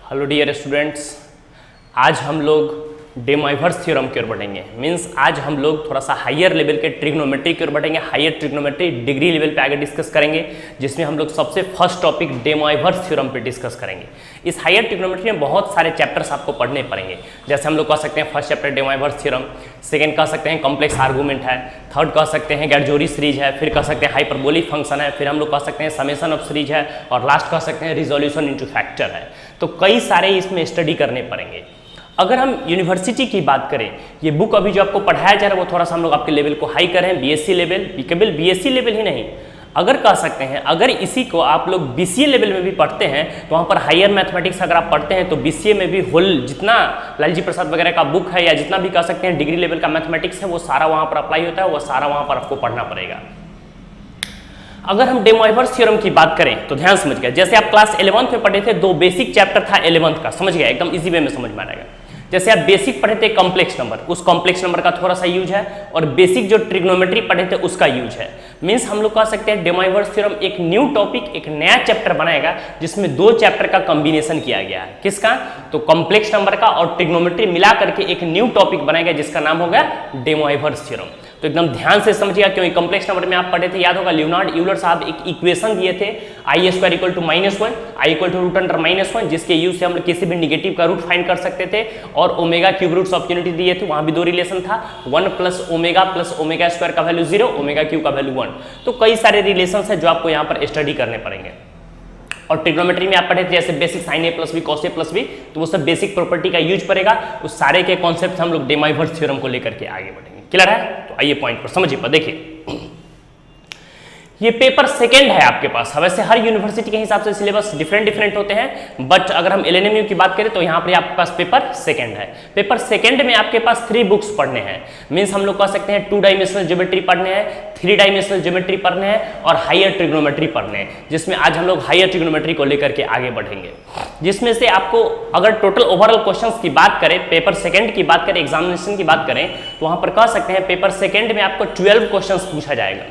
Hello dear students, आज हम लोग डे मोइवर्स थ्योरम की ओर बढ़ेंगे। मीन्स आज हम लोग थोड़ा सा हायर लेवल के ट्रिग्नोमेट्री की ओर बढ़ेंगे। हायर ट्रिग्नोमेट्री डिग्री लेवल पे आगे डिस्कस करेंगे, जिसमें हम लोग सबसे first topic day Moivre's theorem पे डिस्कस करेंगे। इस हायर ट्रिग्नोमेट्री में बहुत सारे चैप्टर्स आपको पढ़ने पड़ेंगे। जैसे हम लोग कह सकते हैं first chapter day Moivre's theorem, second कह सकते हैं कॉम्प्लेक्स आर्गूमेंट है, थर्ड कह सकते हैं गैरजोरी सीरीज है, फिर कह सकते हैं हाइपरबोलिक फंक्शन है, फिर हम लोग कह सकते हैं समेशन ऑफ सीरीज है, और लास्ट कह सकते हैं रिजोल्यूशन इनटू फैक्टर है। तो कई सारे इसमें स्टडी करने पड़ेंगे। अगर हम यूनिवर्सिटी की बात करें, ये बुक अभी जो आपको पढ़ाया जा रहा है वो थोड़ा सा हम लोग आपके लेवल को हाई कर रहे हैं, बीएससी लेवल, केवल बीएससी लेवल ही नहीं, अगर कह सकते हैं अगर इसी को आप लोग बीसीए लेवल में भी पढ़ते हैं तो वहाँ पर हायर मैथमेटिक्स अगर आप पढ़ते हैं तो बीसीए में भी होल जितना लालजी प्रसाद वगैरह का बुक है या जितना भी कह सकते हैं डिग्री लेवल का मैथमेटिक्स है वो सारा वहाँ पर अप्लाई होता है, वो सारा वहाँ पर आपको पढ़ना पड़ेगा। अगर हम डे मोइवर्स थ्योरम की बात करें तो ध्यान समझ गए, जैसे आप क्लास 11th में पढ़े थे, दो बेसिक चैप्टर था 11th का, समझ गया, एकदम इजी वे में समझ में आएगा। जैसे आप बेसिक पढ़े थे कॉम्प्लेक्स नंबर, उस कॉम्प्लेक्स नंबर का थोड़ा सा यूज है, और बेसिक जो ट्रिग्नोमेट्री पढ़े थे उसका यूज है। मींस हम लोग कह सकते हैं डे मोइवर्स थ्योरम एक न्यू टॉपिक, एक नया चैप्टर बनाएगा जिसमें दो चैप्टर का कॉम्बिनेशन किया गया है। किसका? तो कॉम्प्लेक्स नंबर का और ट्रिग्नोमेट्री मिला करके एक न्यू टॉपिक बनाएगा जिसका नाम होगा डे मोइवर्स थ्योरम। तो एकदम ध्यान से समझिएगा, क्योंकि कॉम्प्लेक्स नंबर में आप पढ़े थे, याद होगा लियोनार्ड यूलर साहब एक इक्वेशन दिए थे i square equal to -1, i equal to root under -1, जिसके यूज से हम लोग किसी भी निगेटिव का रूट फाइंड कर सकते थे, और omega cube roots of unity दिए थे, वहां भी दो रिलेशन था, 1 प्लस ओमेगा स्क्वायर का वैल्यू 0, ओमेगा क्यूब का वैल्यू 1। तो कई सारे रिलेशन है जो आपको यहाँ पर स्टडी करने पड़ेंगे। और ट्रिग्नोमेट्री में आप पढ़े थे जैसे basic sign A plus B cos A plus B, तो वो सब बेसिक प्रॉपर्टी का यूज पड़ेगा। उस सारे के कॉन्सेप्ट हम लोग डे मोइवर्स थ्योरम को लेकर के आगे बढ़ेंगे। क्लियर है? तो आइए पॉइंट पर समझिए। पर देखिए ये पेपर सेकंड है आपके पास। वैसे हर यूनिवर्सिटी के हिसाब से सिलेबस डिफरेंट होते हैं, बट अगर हम एलएनएमयू की बात करें तो यहाँ पर आपके पास पेपर सेकंड है। पेपर सेकंड में आपके पास 3 बुक्स पढ़ने हैं। मीन्स हम लोग कह सकते हैं 2 डायमेंशनल ज्योमेट्री पढ़ने हैं, 3 डायमेंशनल ज्योमेट्री पढ़ने हैं, और हायर ट्रिग्नोमेट्री पढ़ने हैं, जिसमें आज हम लोग हायर ट्रिग्नोमेट्री को लेकर के आगे बढ़ेंगे। जिसमें से आपको अगर टोटल ओवरऑल क्वेश्चंस की बात करें, पेपर सेकंड की बात करें, एग्जामिनेशन की बात करें, तो वहां पर कह सकते हैं पेपर सेकंड में आपको 12 क्वेश्चंस पूछा जाएगा।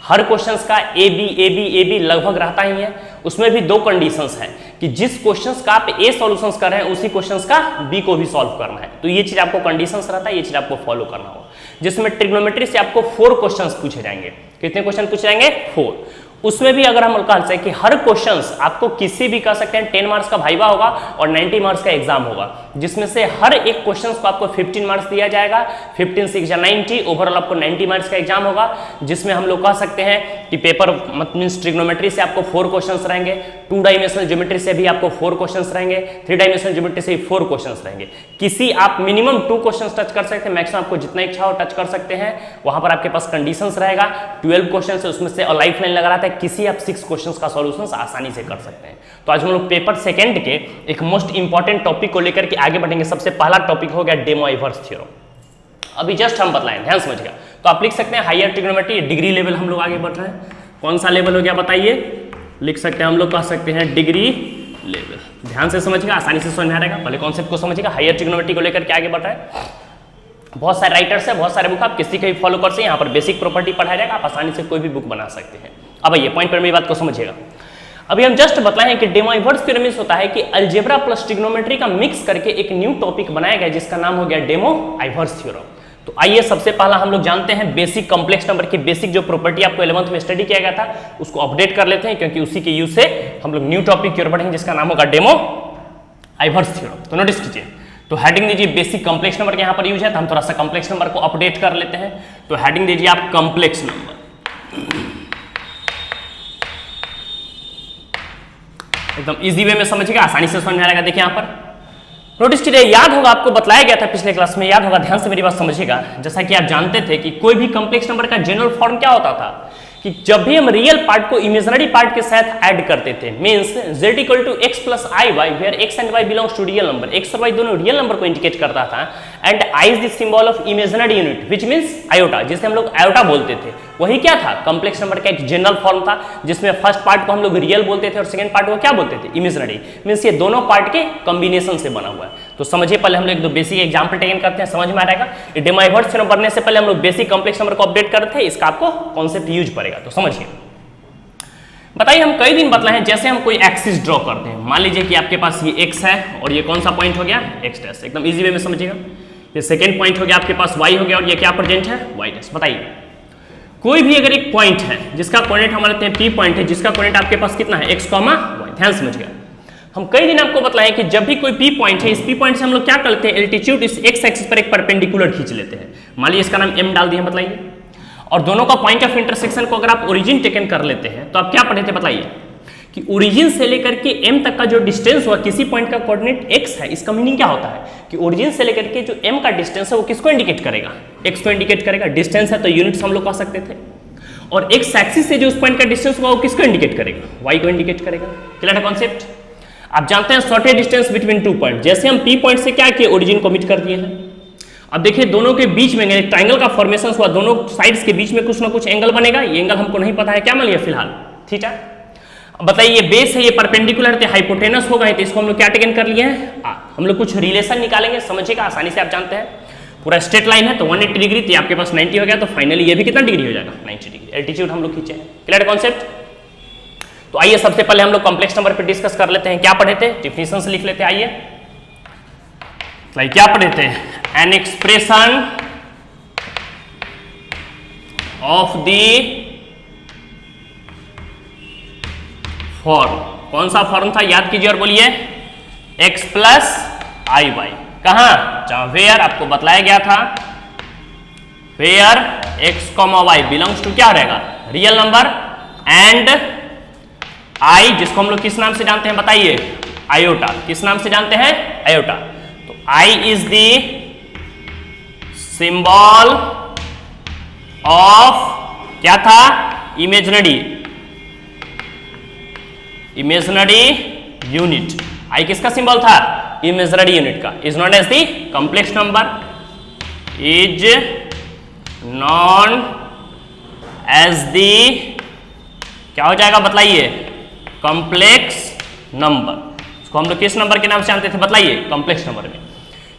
हर क्वेश्चंस का ए बी लगभग रहता ही है। उसमें भी 2 कंडीशंस हैं कि जिस क्वेश्चंस का आप ए सॉल्यूशंस कर रहे हैं उसी क्वेश्चंस का बी को भी सॉल्व करना है। तो ये चीज आपको कंडीशंस रहता है, ये चीज आपको फॉलो करना होगा। जिसमें ट्रिग्नोमेट्री से आपको 4 क्वेश्चंस पूछे जाएंगे। कितने क्वेश्चन पूछे जाएंगे? 4। उसमें भी अगर हम कह सकते हैं कि हर क्वेश्चंस आपको किसी भी कह सकते हैं 10 मार्क्स का वाइवा होगा और 90 मार्क्स का एग्जाम होगा, जिसमें से हर एक क्वेश्चंस को आपको 15 मार्क्स दिया जाएगा। 15 6 90, ओवरऑल आपको 90 मार्क्स का एग्जाम होगा। जिसमें हम लोग कह सकते हैं कि पेपर मींस ट्रिग्नोमेट्री से आपको 4 क्वेश्चंस रहेंगे, 2 डायमेंशनल ज्योमेट्री से भी आपको 4 क्वेश्चंस रहेंगे, 3 डायमेंशनल ज्योमेट्री से 4 क्वेश्चंस रहेंगे। किसी आप मिनिमम 2 क्वेश्चंस टच कर सकते हैं, मैक्सिमम आपको जितना इच्छा हो टच कर सकते हैं। वहां पर आपके पास कंडीशंस रहेगा। 12 क्वेश्चन है, उसमें से लाइफ लाइन लगा रहता है, किसी आप 6 क्वेश्चंस का सॉल्यूशंस आसानी से कर सकते हैं। तो आज हम लोग पेपर सेकंड के एक मोस्ट इंपॉर्टेंट टॉपिक को लेकर के आगे बढ़ेंगे। सबसे पहला टॉपिक हो गया डे मोइवर्स थ्योरम। अभी जस्ट हम बतलाएं, ध्यान समझिएगा। तो आप लिख सकते हैं हायर ट्रिग्नोमेट्री डिग्री लेवल हम लोग आगे बढ़ रहे हैं। कौन सा लेवल हो गया बताइए? लिख सकते हैं हम लोग कह सकते हैं डिग्री लेवल। ध्यान से समझिएगा, आसानी से समझ में आ जाएगा। पहले कॉन्सेप्ट को समझिएगा, हायर ट्रिग्नोमेट्री को लेकर के आगे बढ़ रहे हैं। बहुत सारे राइटर्स है, बहुत सारे बुक, आप किसी के भी फॉलो कर सकते हैं। यहाँ पर बेसिक प्रॉपर्टी पढ़ाया जाएगा, आप आसानी से कोई भी बुक बना सकते हैं। अब आइए पॉइंट पर मेरी बात को समझिएगा। अभी हम जस्ट बताएं कि डे मोइवर्स थ्योरम होता है कि अलजेब्रा प्लस ट्रिग्नोमेट्री का मिक्स करके एक न्यू टॉपिक बनाया गया जिसका नाम हो गया डे मोइवर्स थ्योरम। तो आइए सबसे पहला हम लोग जानते हैं बेसिक कॉम्प्लेक्स नंबर की बेसिक जो प्रॉपर्टी आपको 11th में स्टडी किया गया था उसको अपडेट कर लेते हैं, क्योंकि उसी के यूज से हम लोग न्यू टॉपिक की ओर बढ़ेंगे जिसका नाम होगा डे मोइवर्स थ्योरम। तो नोटिस कीजिए, तो हेडिंग दीजिए बेसिक कॉम्प्लेक्स नंबर के यहाँ पर यूज है, तो हम थोड़ा सा कॉम्प्लेक्स नंबर को अपडेट कर लेते हैं। तो हेडिंग दीजिए आप कॉम्प्लेक्स नंबर। एकदम इजी वे में समझिएगा, आसानी से समझ में आएगा। देखिए यहाँ पर नोटिस कीजिए, याद होगा आपको बताया गया था पिछले क्लास में, याद होगा, ध्यान से मेरी बात समझिएगा। जैसा कि आप जानते थे कि कोई भी कॉम्प्लेक्स नंबर का जनरल फॉर्म क्या होता था कि जब भी हम रियल पार्ट को इमेजिनरी पार्ट के साथ ऐड करते थे, means z equal to x plus i y, where x and y belongs to real number, x और y दोनों रियल नंबर को इंडिकेट करता था, and i is the symbol of imaginary unit which means iota, जिसे हम लोग iota बोलते थे। वही क्या था? कॉम्प्लेक्स नंबर का एक जनरल फॉर्म था, जिसमें फर्स्ट पार्ट को हम लोग रियल बोलते थे और सेकंड पार्ट को क्या बोलते थे? इमेजिनरी। मींस ये दोनों पार्ट के कॉम्बिनेशन से बना हुआ है। तो समझिए, पहले हम लोग एक दो बेसिक एग्जांपल टेकन करते हैं, समझ में आ जाएगा। डे मोइवर्स थ्योरम बनने से पहले हम लोग बेसिक कॉम्प्लेक्स नंबर को अपडेट करते हैं, इसका आपको कॉन्सेप्ट यूज पड़ेगा। तो समझिए, बताइए हम कई दिन बतलाए हैं, जैसे हम कोई एक्सिस ड्रॉ करते हैं, मान लीजिए कि आपके पास ये x है और ये कौन सा पॉइंट हो गया x डैश, एकदम इजी वे में समझिएगा। ये सेकेंड पॉइंट हो गया आपके पास y हो गया और ये क्या प्रेजेंट है y डैश। बताइए कोई भी अगर एक पॉइंट है जिसका कोऑर्डिनेट हमारे लेते हैं p पॉइंट है, जिसका कोऑर्डिनेट आपके पास कितना है x, y, ध्यान समझिएगा। हम कई दिन आपको बताएं कि जब भी कोई p पॉइंट है, इस p पॉइंट से हम लोग क्या करते हैं, एल्टीट्यूड इस x एक्सिस पर एक परपेंडिकुलर खींच लेते हैं। मान लीजिए इसका नाम m डाल दिया, बताइए, और दोनों का पॉइंट ऑफ इंटरसेक्शन को अगर आप ओरिजिन टेकन कर लेते हैं तो आप क्या पढ़े थे, बताइए कि ओरिजिन से लेकर के m तक का जो डिस्टेंस हुआ किसी पॉइंट का कोऑर्डिनेट x है। इसका मीनिंग क्या होता है कि ओरिजिन से लेकर के जो m का डिस्टेंस है वो किसको इंडिकेट करेगा, x को इंडिकेट करेगा। डिस्टेंस है तो यूनिट्स हम लोग कह सकते थे, और x एक्सिस से जो उस पॉइंट का डिस्टेंस हुआ वो किसको इंडिकेट करेगा, y को इंडिकेट करेगा। क्लियर है कॉन्सेप्ट। आप जानते हैं shortest distance between two point, जैसे हम p पॉइंट से क्या किए, ओरिजिन को मीट कर दिए हैं। अब देखिए दोनों के बीच में एक ट्रायंगल का फॉर्मेशन हुआ, दोनों साइड्स के बीच में कुछ ना कुछ एंगल बनेगा। ये एंगल हमको नहीं पता है, क्या मान लिया फिलहाल, थीटा। अब बताइए ये बेस है, ये परपेंडिकुलर है, हाइपोटेनस होगा, तो इसको हम लोग क्या टेकन कर लिए हैं, हम लोग कुछ रिलेशन निकालेंगे, समझिएगा आसानी से। आप जानते हैं पूरा स्ट्रेट लाइन है तो 180 डिग्री, तो आपके पास 90 हो गया, तो फाइनली ये भी कितना डिग्री हो जाएगा, 90 डिग्री। एल्टीट्यूड हम लोग खींचे हैं। Clear concept. तो आइए सबसे पहले हम लोग कॉम्प्लेक्स नंबर पे डिस्कस कर लेते हैं। क्या पढ़े थे, डिफिनेशन से लिख लेते हैं। आइए क्या पढ़े थे, an expression of the form, कौन सा फॉर्म था याद कीजिए और बोलिए, x प्लस आई वाई। कहां, जहां वेयर आपको बतलाया गया था, where x, y belongs to क्या रहेगा, रियल नंबर, एंड i जिसको हम लोग किस नाम से जानते हैं, बताइए, आयोटा। किस नाम से जानते हैं, आयोटा। तो i is the symbol of क्या था, इमेजिनरी यूनिट। i किसका सिंबल था, इमेजिनरी यूनिट का। Is known as the complex number, is known as the क्या हो जाएगा, बताइए, कॉम्प्लेक्स नंबर। इसको हम लोग किस नंबर के नाम से जानते थे, बताइए, कॉम्प्लेक्स नंबर में।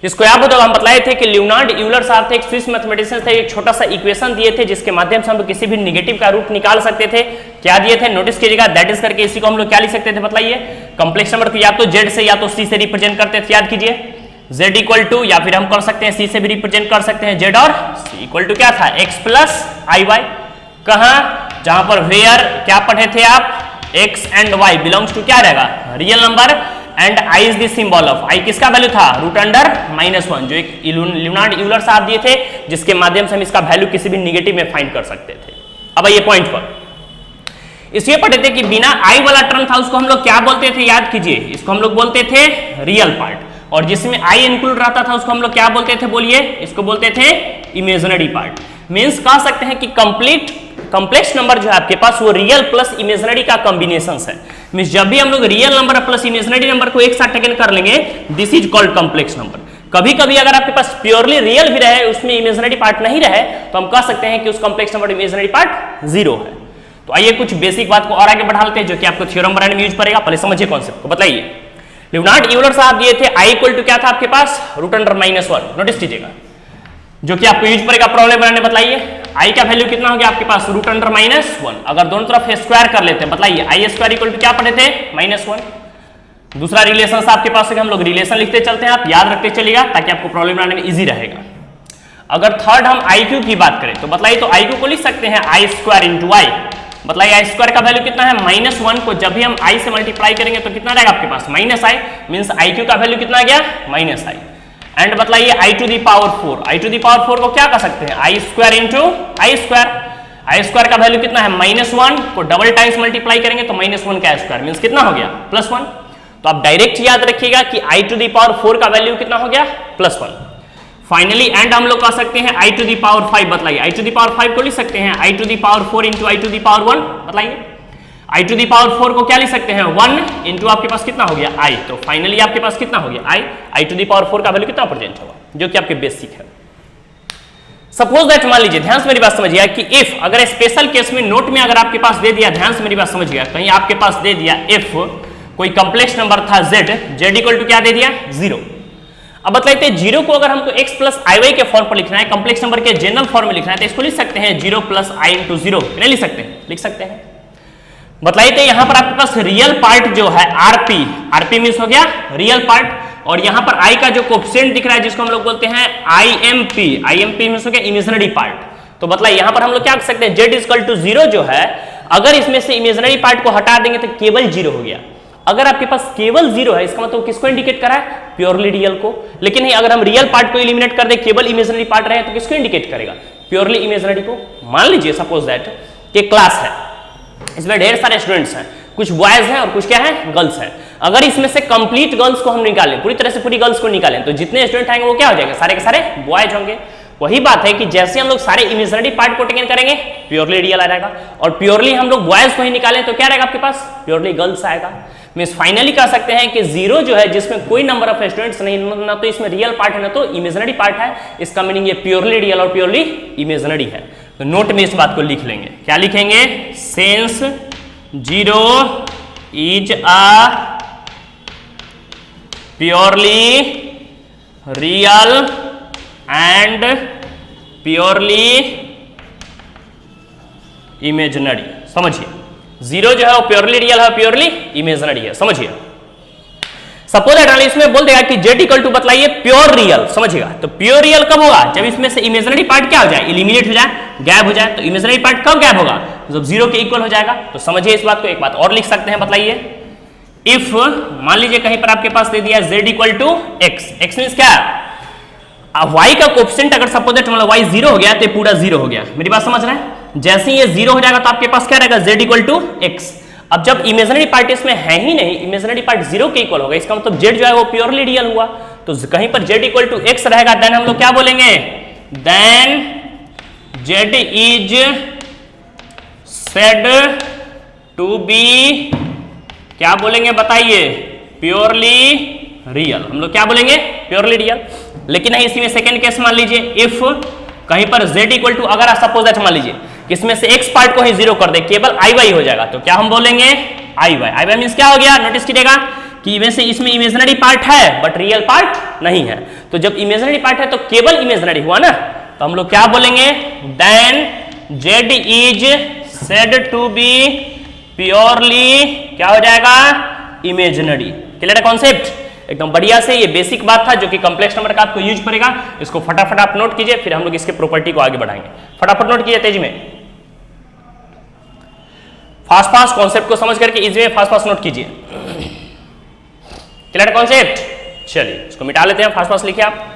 इसको याद होगा हम बतलाए थे कि लियोनार्ड यूलर साहब थे, एक स्विस मैथमेटिशियन थे, एक छोटा सा इक्वेशन दिए थे जिसके माध्यम से हम लोग किसी भी नेगेटिव का रूट निकाल सकते थे। क्या दिए थे, नोटिस कीजिएगा, दैट इज करके इसी को हम लोग क्या लिख सकते थे, बताइए, कॉम्प्लेक्स नंबर को या तो z से या तो c से रिप्रेजेंट करते थे। याद कीजिए, z इक्वल टू, या फिर हम कर सकते हैं c से भी रिप्रेजेंट कर सकते हैं z, और c इक्वल टू क्या था, x प्लस आई वाई। कहां, जहां पर वेयर क्या पढ़े थे आप, x and y belongs to क्या रहेगा, real number, and i is the symbol of, i किसका वैल्यू था, रूट अंडर -1, जो एक लियोनार्ड यूलर साहब दिए थे जिसके माध्यम से हम इसका वैल्यू किसी भी नेगेटिव में फाइंड कर सकते थे। अब ये पॉइंट पर इसलिए पढ़े थे कि बिना i वाला टर्म था उसको हम लोग क्या बोलते थे, याद कीजिए, इसको हम लोग बोलते थे रियल पार्ट, और जिसमें i इंक्लूड रहता था उसको हम लोग क्या बोलते थे, बोलिए, इसको बोलते थे इमेजिनरी पार्ट। मींस कह सकते हैं कि कॉम्प्लेक्स नंबर जो है आपके पास वो रियल प्लस इमेजिनरी का कॉम्बिनेशन है। मींस जब भी हम लोग real number plus imaginary number को एक साथ टेकन कर लेंगे, this is called complex number. कभी कभी अगर आपके पास प्योरली रियल भी रहे, उसमें इमेजिनरी पार्ट नहीं रहे, तो हम कह सकते हैं कि उस कॉम्प्लेक्स नंबर इमेजिनरी पार्ट 0 है। तो आइए कुछ बेसिक बात को और आगे बढ़ा लेते हैं जो कि आपको थ्योरम बनाने में यूज पड़ेगा। पहले समझिए कॉन्सेप्ट को। बताइए, लियोनार्ड यूलर साहब दिए थे i इक्वल टू क्या था आपके पास, रूट अंडर -1। नोटिस कीजिएगा, जो कि आपको यूज पड़ेगा प्रॉब्लम बनाने। बताइए i का वैल्यू कितना हो गया आपके पास, रूट अंडर -1। अगर दोनों तरफ स्क्वायर कर लेते हैं, बताइए i स्क्वायर इक्वल टू क्या पढ़े थे, -1। दूसरा रिलेशन आपके पास है, हम लोग रिलेशन लिखते चलते हैं, आप याद रखते चलिएगा ताकि आपको प्रॉब्लम बनाने में इजी रहेगा। अगर थर्ड हम iq की बात करें तो बताइए, तो iq को लिख सकते हैं i स्क्वायर इंटू i। बताइए i स्क्वायर का वैल्यू कितना है, -1 को जब भी हम i से मल्टीप्लाई करेंगे तो कितना रहेगा आपके पास, -i। मींस iq का वैल्यू कितना आ गया, -i। एंड बताइए i to the power 4, i to the power 4 को क्या कर सकते हैं, i square into i square का वैल्यू कितना है, -1 को डबल टाइम्स मल्टीप्लाई करेंगे तो -1 का स्क्वायर मींस कितना हो गया, +1। तो आप डायरेक्ट याद रखिएगा कि i टू दी पावर 4 का वैल्यू कितना हो गया, +1। फाइनली एंड हम लोग कह सकते हैं i टू दी पावर 5। बताइए i टू दी पावर 5 को लिख सकते हैं i to the power 4 into i to the power 1। बताइए i टू दी पावर 4 को क्या लिख सकते हैं, 1 इंटू आपके पास कितना हो गया i। तो फाइनली आपके पास कितना हो गया i टू दी पावर 4 का वैल्यू कितना प्रेजेंट होगा, जो कि आपके बेसिक है। सपोज दैट, मान लीजिए, ध्यान से मेरी बात समझिएगा कि इफ अगर स्पेशल केस में नोट में अगर आपके पास दे दिया, ध्यान से मेरी बात समझिएगा, कहीं आपके पास दे दिया इफ कोई कॉम्प्लेक्स नंबर था z इक्वल टू क्या दे दिया, 0। अब बताइए 0 को अगर हमको x प्लस आई वाई के फॉर्म पर लिखना है, कॉम्प्लेक्स नंबर के जनरल फॉर्म में लिखना है, तो इसको लिख सकते हैं 0 प्लस आई इंटू 0। नहीं लिख सकते हैं, लिख सकते हैं। बतलाइए तो यहाँ पर आपके पास रियल पार्ट जो है आरपी, आरपी मीन्स हो गया रियल पार्ट, और यहाँ पर आई का जो कोफिशिएंट दिख रहा है जिसको हम लोग बोलते हैं आईएमपी, आईएमपी मीन्स हो गया इमेजिनरी पार्ट। तो बतलाइए यहाँ पर हम लोग क्या कर सकते हैं, z इक्वल टू 0 जो है, अगर इसमें से इमेजिनरी पार्ट को हटा देंगे तो केवल 0 हो गया। अगर आपके पास केवल 0 है इसका मतलब किसको इंडिकेट करा है, प्योरली रियल को। लेकिन नहीं, अगर हम रियल पार्ट को एलिमिनेट कर दे, केवल इमेजिनरी पार्ट रहे तो किसको इंडिकेट करेगा, प्योरली इमेजिनरी को। मान लीजिए सपोज दैट कि क्लास है, इसमें ढेर सारे स्टूडेंट्स हैं, कुछ बॉयज हैं और कुछ क्या है, गर्ल्स हैं। अगर इसमें से कंप्लीट गर्ल्स को हम निकालें, पूरी तरह से पूरी गर्ल्स को निकालें, तो जितने स्टूडेंट आएंगे वो क्या हो जाएंगे, सारे के सारे बॉयज होंगे। वही बात है कि जैसे हम लोग सारे इमेजिनरी पार्ट को टेकन करेंगे प्योरली रियल आ जाएगा, और प्योरली हम लोग बॉयज को ही निकालें तो क्या रहेगा आपके पास, प्योरली गर्ल्स आएगा। मींस फाइनली कह सकते हैं कि 0 जो है जिसमें कोई नंबर ऑफ स्टूडेंट्स नहीं, ना तो इसमें रियल पार्ट है ना तो इमेजिनरी पार्ट है, इसका मीनिंग ये प्योरली रियल और प्योरली इमेजिनरी है। तो नोट में इस बात को लिख लेंगे, क्या लिखेंगे, since 0 is a purely real and purely imaginary. समझिए 0 जो है वो प्योरली रियल है, प्योरली इमेजिनरी है, समझिए। सपोज दैट इसमें बोल देगा कि z इक्वल टू बतलाइए प्योर रियल, समझिएगा। तो प्योर रियल कब होगा, जब इसमें से इमेजिनरी पार्ट क्या हो जाए, एलिमिनेट हो जाए, गैप हो जाए। तो इमेजिनरी पार्ट कब गैप होगा, जब 0 के इक्वल हो जाएगा। तो समझिए इस बात को। एक बात और लिख सकते हैं, बतलाइए, इफ मान लीजिए कहीं पर आपके पास दे दिया z equal to x, x means क्या, y का कोफिशिएंट अगर सपोज दैट मतलब y 0 हो गया तो पूरा 0 हो गया। मेरी बात समझ रहे हैं, जैसे ही ये 0 हो जाएगा तो आपके पास क्या रहेगा, z इक्वल टू x। अब जब इमेजिनरी पार्ट इसमें है ही नहीं, इमेजिनरी पार्ट 0 के इक्वल होगा, इसका मतलब z जो है वो प्योरली रियल हुआ। तो कहीं पर z इक्वल टू x रहेगा, देन हम लोग क्या बोलेंगे, then z is said to be, क्या बोलेंगे बताइए, प्योरली रियल। हम लोग क्या बोलेंगे, प्योरली रियल। लेकिन नहीं, इसी में सेकंड केस मान लीजिए, इफ कहीं पर z इक्वल टू, अगर सपोज दैट मान लीजिए इसमें से x पार्ट को ही 0 कर दे, केवल iy हो जाएगा, तो क्या हम बोलेंगे, iy मींस क्या हो गया, नोटिस कीजिएगा कि इसमें इमेजिनरी पार्ट है बट रियल पार्ट नहीं है। तो जब इमेजिनरी पार्ट है तो केवल इमेजिनरी हुआ ना, तो हम लोग क्या बोलेंगे, then z is said to be purely, क्या हो जाएगा, इमेजिनरी। क्लियर है कॉन्सेप्ट, एकदम बढ़िया से। ये बेसिक बात था जो कि कॉम्प्लेक्स नंबर का आपको यूज पड़ेगा। इसको फटाफट आप नोट कीजिए, फिर हम लोग इसके प्रॉपर्टी को आगे बढ़ाएंगे। फटाफट नोट कीजिए तेजी में, फास्ट फास्ट कॉन्सेप्ट को समझ करके इजी में फास्ट फास्ट नोट कीजिए। क्लियर है कॉन्सेप्ट, चलिए इसको मिटा लेते हैं, फास्ट फास्ट लिखिए आप।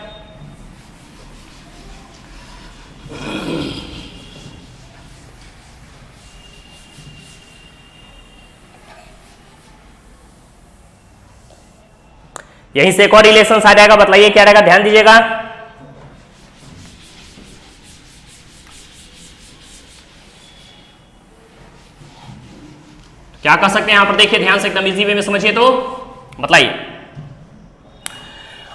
यहीं से एक और रिलेशन आ जाएगा, बतलाइए क्या रहेगा, ध्यान दीजिएगा। क्या कर सकते हैं यहां पर, देखिए ध्यान से, एकदम इजी वे में समझिए। तो बतलाइए,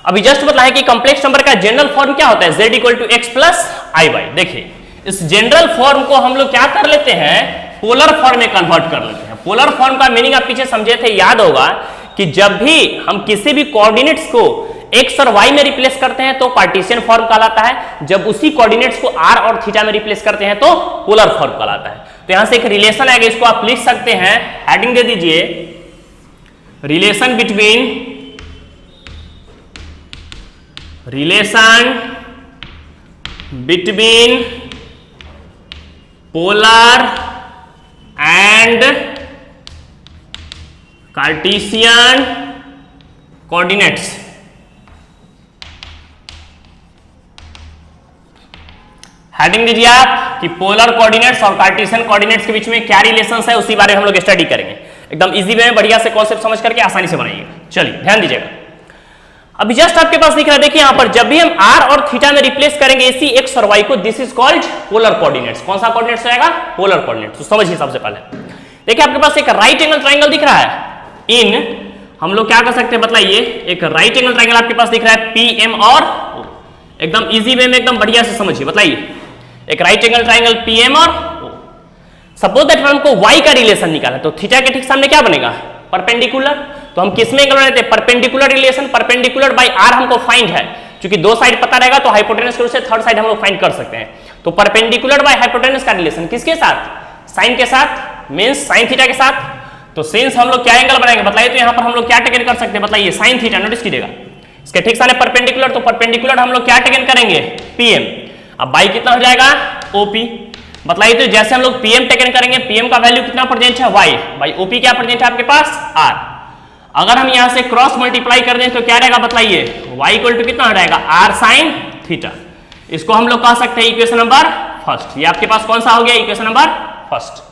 अभी जस्ट बताया कि कॉम्प्लेक्स नंबर का जनरल फॉर्म क्या होता है, z equal to x plus i y. देखिए इस जनरल फॉर्म को हम लोग क्या कर लेते हैं, पोलर फॉर्म में कन्वर्ट कर लेते हैं। पोलर फॉर्म का मीनिंग आप पीछे समझे थे, याद होगा कि जब भी हम किसी भी कोऑर्डिनेट्स को x और y में रिप्लेस करते हैं तो कार्टेशियन फॉर्म कहलाता है, जब उसी कोऑर्डिनेट्स को r और थीटा में रिप्लेस करते हैं तो पोलर फॉर्म कहलाता है। तो यहां से एक रिलेशन आएगा, इसको आप लिख सकते हैं, हेडिंग दे दीजिए, relation between polar and Cartesian coordinates. Heading दीजिए आप कि पोलर कोऑर्डिनेट्स और कार्टेशियन कोऑर्डिनेट्स के बीच में क्या रिलेशंस है, उसी बारे में हम लोग स्टडी करेंगे। एकदम इजी वे में बढ़िया से कॉन्सेप्ट समझ करके आसानी से बनाइएगा। चलिए ध्यान दीजिएगा, अभी जस्ट आपके पास दिख रहा है, देखिए यहां पर जब भी हम r और थीटा में रिप्लेस करेंगे इसी x और y को, this is called polar coordinates. कौन सा कोऑर्डिनेट्स आएगा, पोलर कोऑर्डिनेट्स। तो समझिए सबसे पहले देखिए आपके पास एक राइट एंगल ट्राइंगल दिख रहा है, हम लोग क्या कर सकते हैं बताइए, एक राइट एंगल ट्राइंगल आपके पास दिख रहा है PM और O। एकदम इजी वे में एकदम बढ़िया से समझिए, बताइए एक राइट एंगल ट्राइंगल PM और O। सपोज दैट हमको y का रिलेशन निकाला, तो थीटा के ठीक सामने क्या बनेगा, परपेंडिकुलर। तो हम किस में एंगल बनाते हैं, perpendicular relation, perpendicular by r हमको फाइंड है। क्योंकि दो साइड पता रहेगा तो हाइपोटेनस के रूप से थर्ड साइड हम लोग फाइंड कर सकते हैं। तो परपेंडिकुलर बाय हाइपोटेनस का रिलेशन किसके साथ, साइन के साथ, मीन्स साइन थीटा के साथ। तो सिंस हम लोग क्या एंगल बनाएंगे बताइए, तो यहाँ पर हम लोग क्या टेकन कर सकते हैं बताइए, साइन थीटा। नोटिस कीजिएगा इसके ठीक सामने परपेंडिकुलर, तो परपेंडिकुलर हम लोग क्या टेकन करेंगे, पीएम। अब बाई कितना हो जाएगा, ओपी। बताइए तो जैसे हम लोग पीएम टेकन करेंगे, पीएम का वैल्यू कितना प्रेजेंट है, वाई, बाई ओपी क्या प्रेजेंट है आपके पास, आर। अगर हम यहां से क्रॉस मल्टीप्लाई कर दें तो क्या रहेगा बताइए, y इक्वल टू कितना हो जाएगा, आर साइन थीटा। इसको हम लोग कह सकते हैं इक्वेशन नंबर फर्स्ट। ये आपके पास कौन सा हो गया, इक्वेशन नंबर फर्स्ट।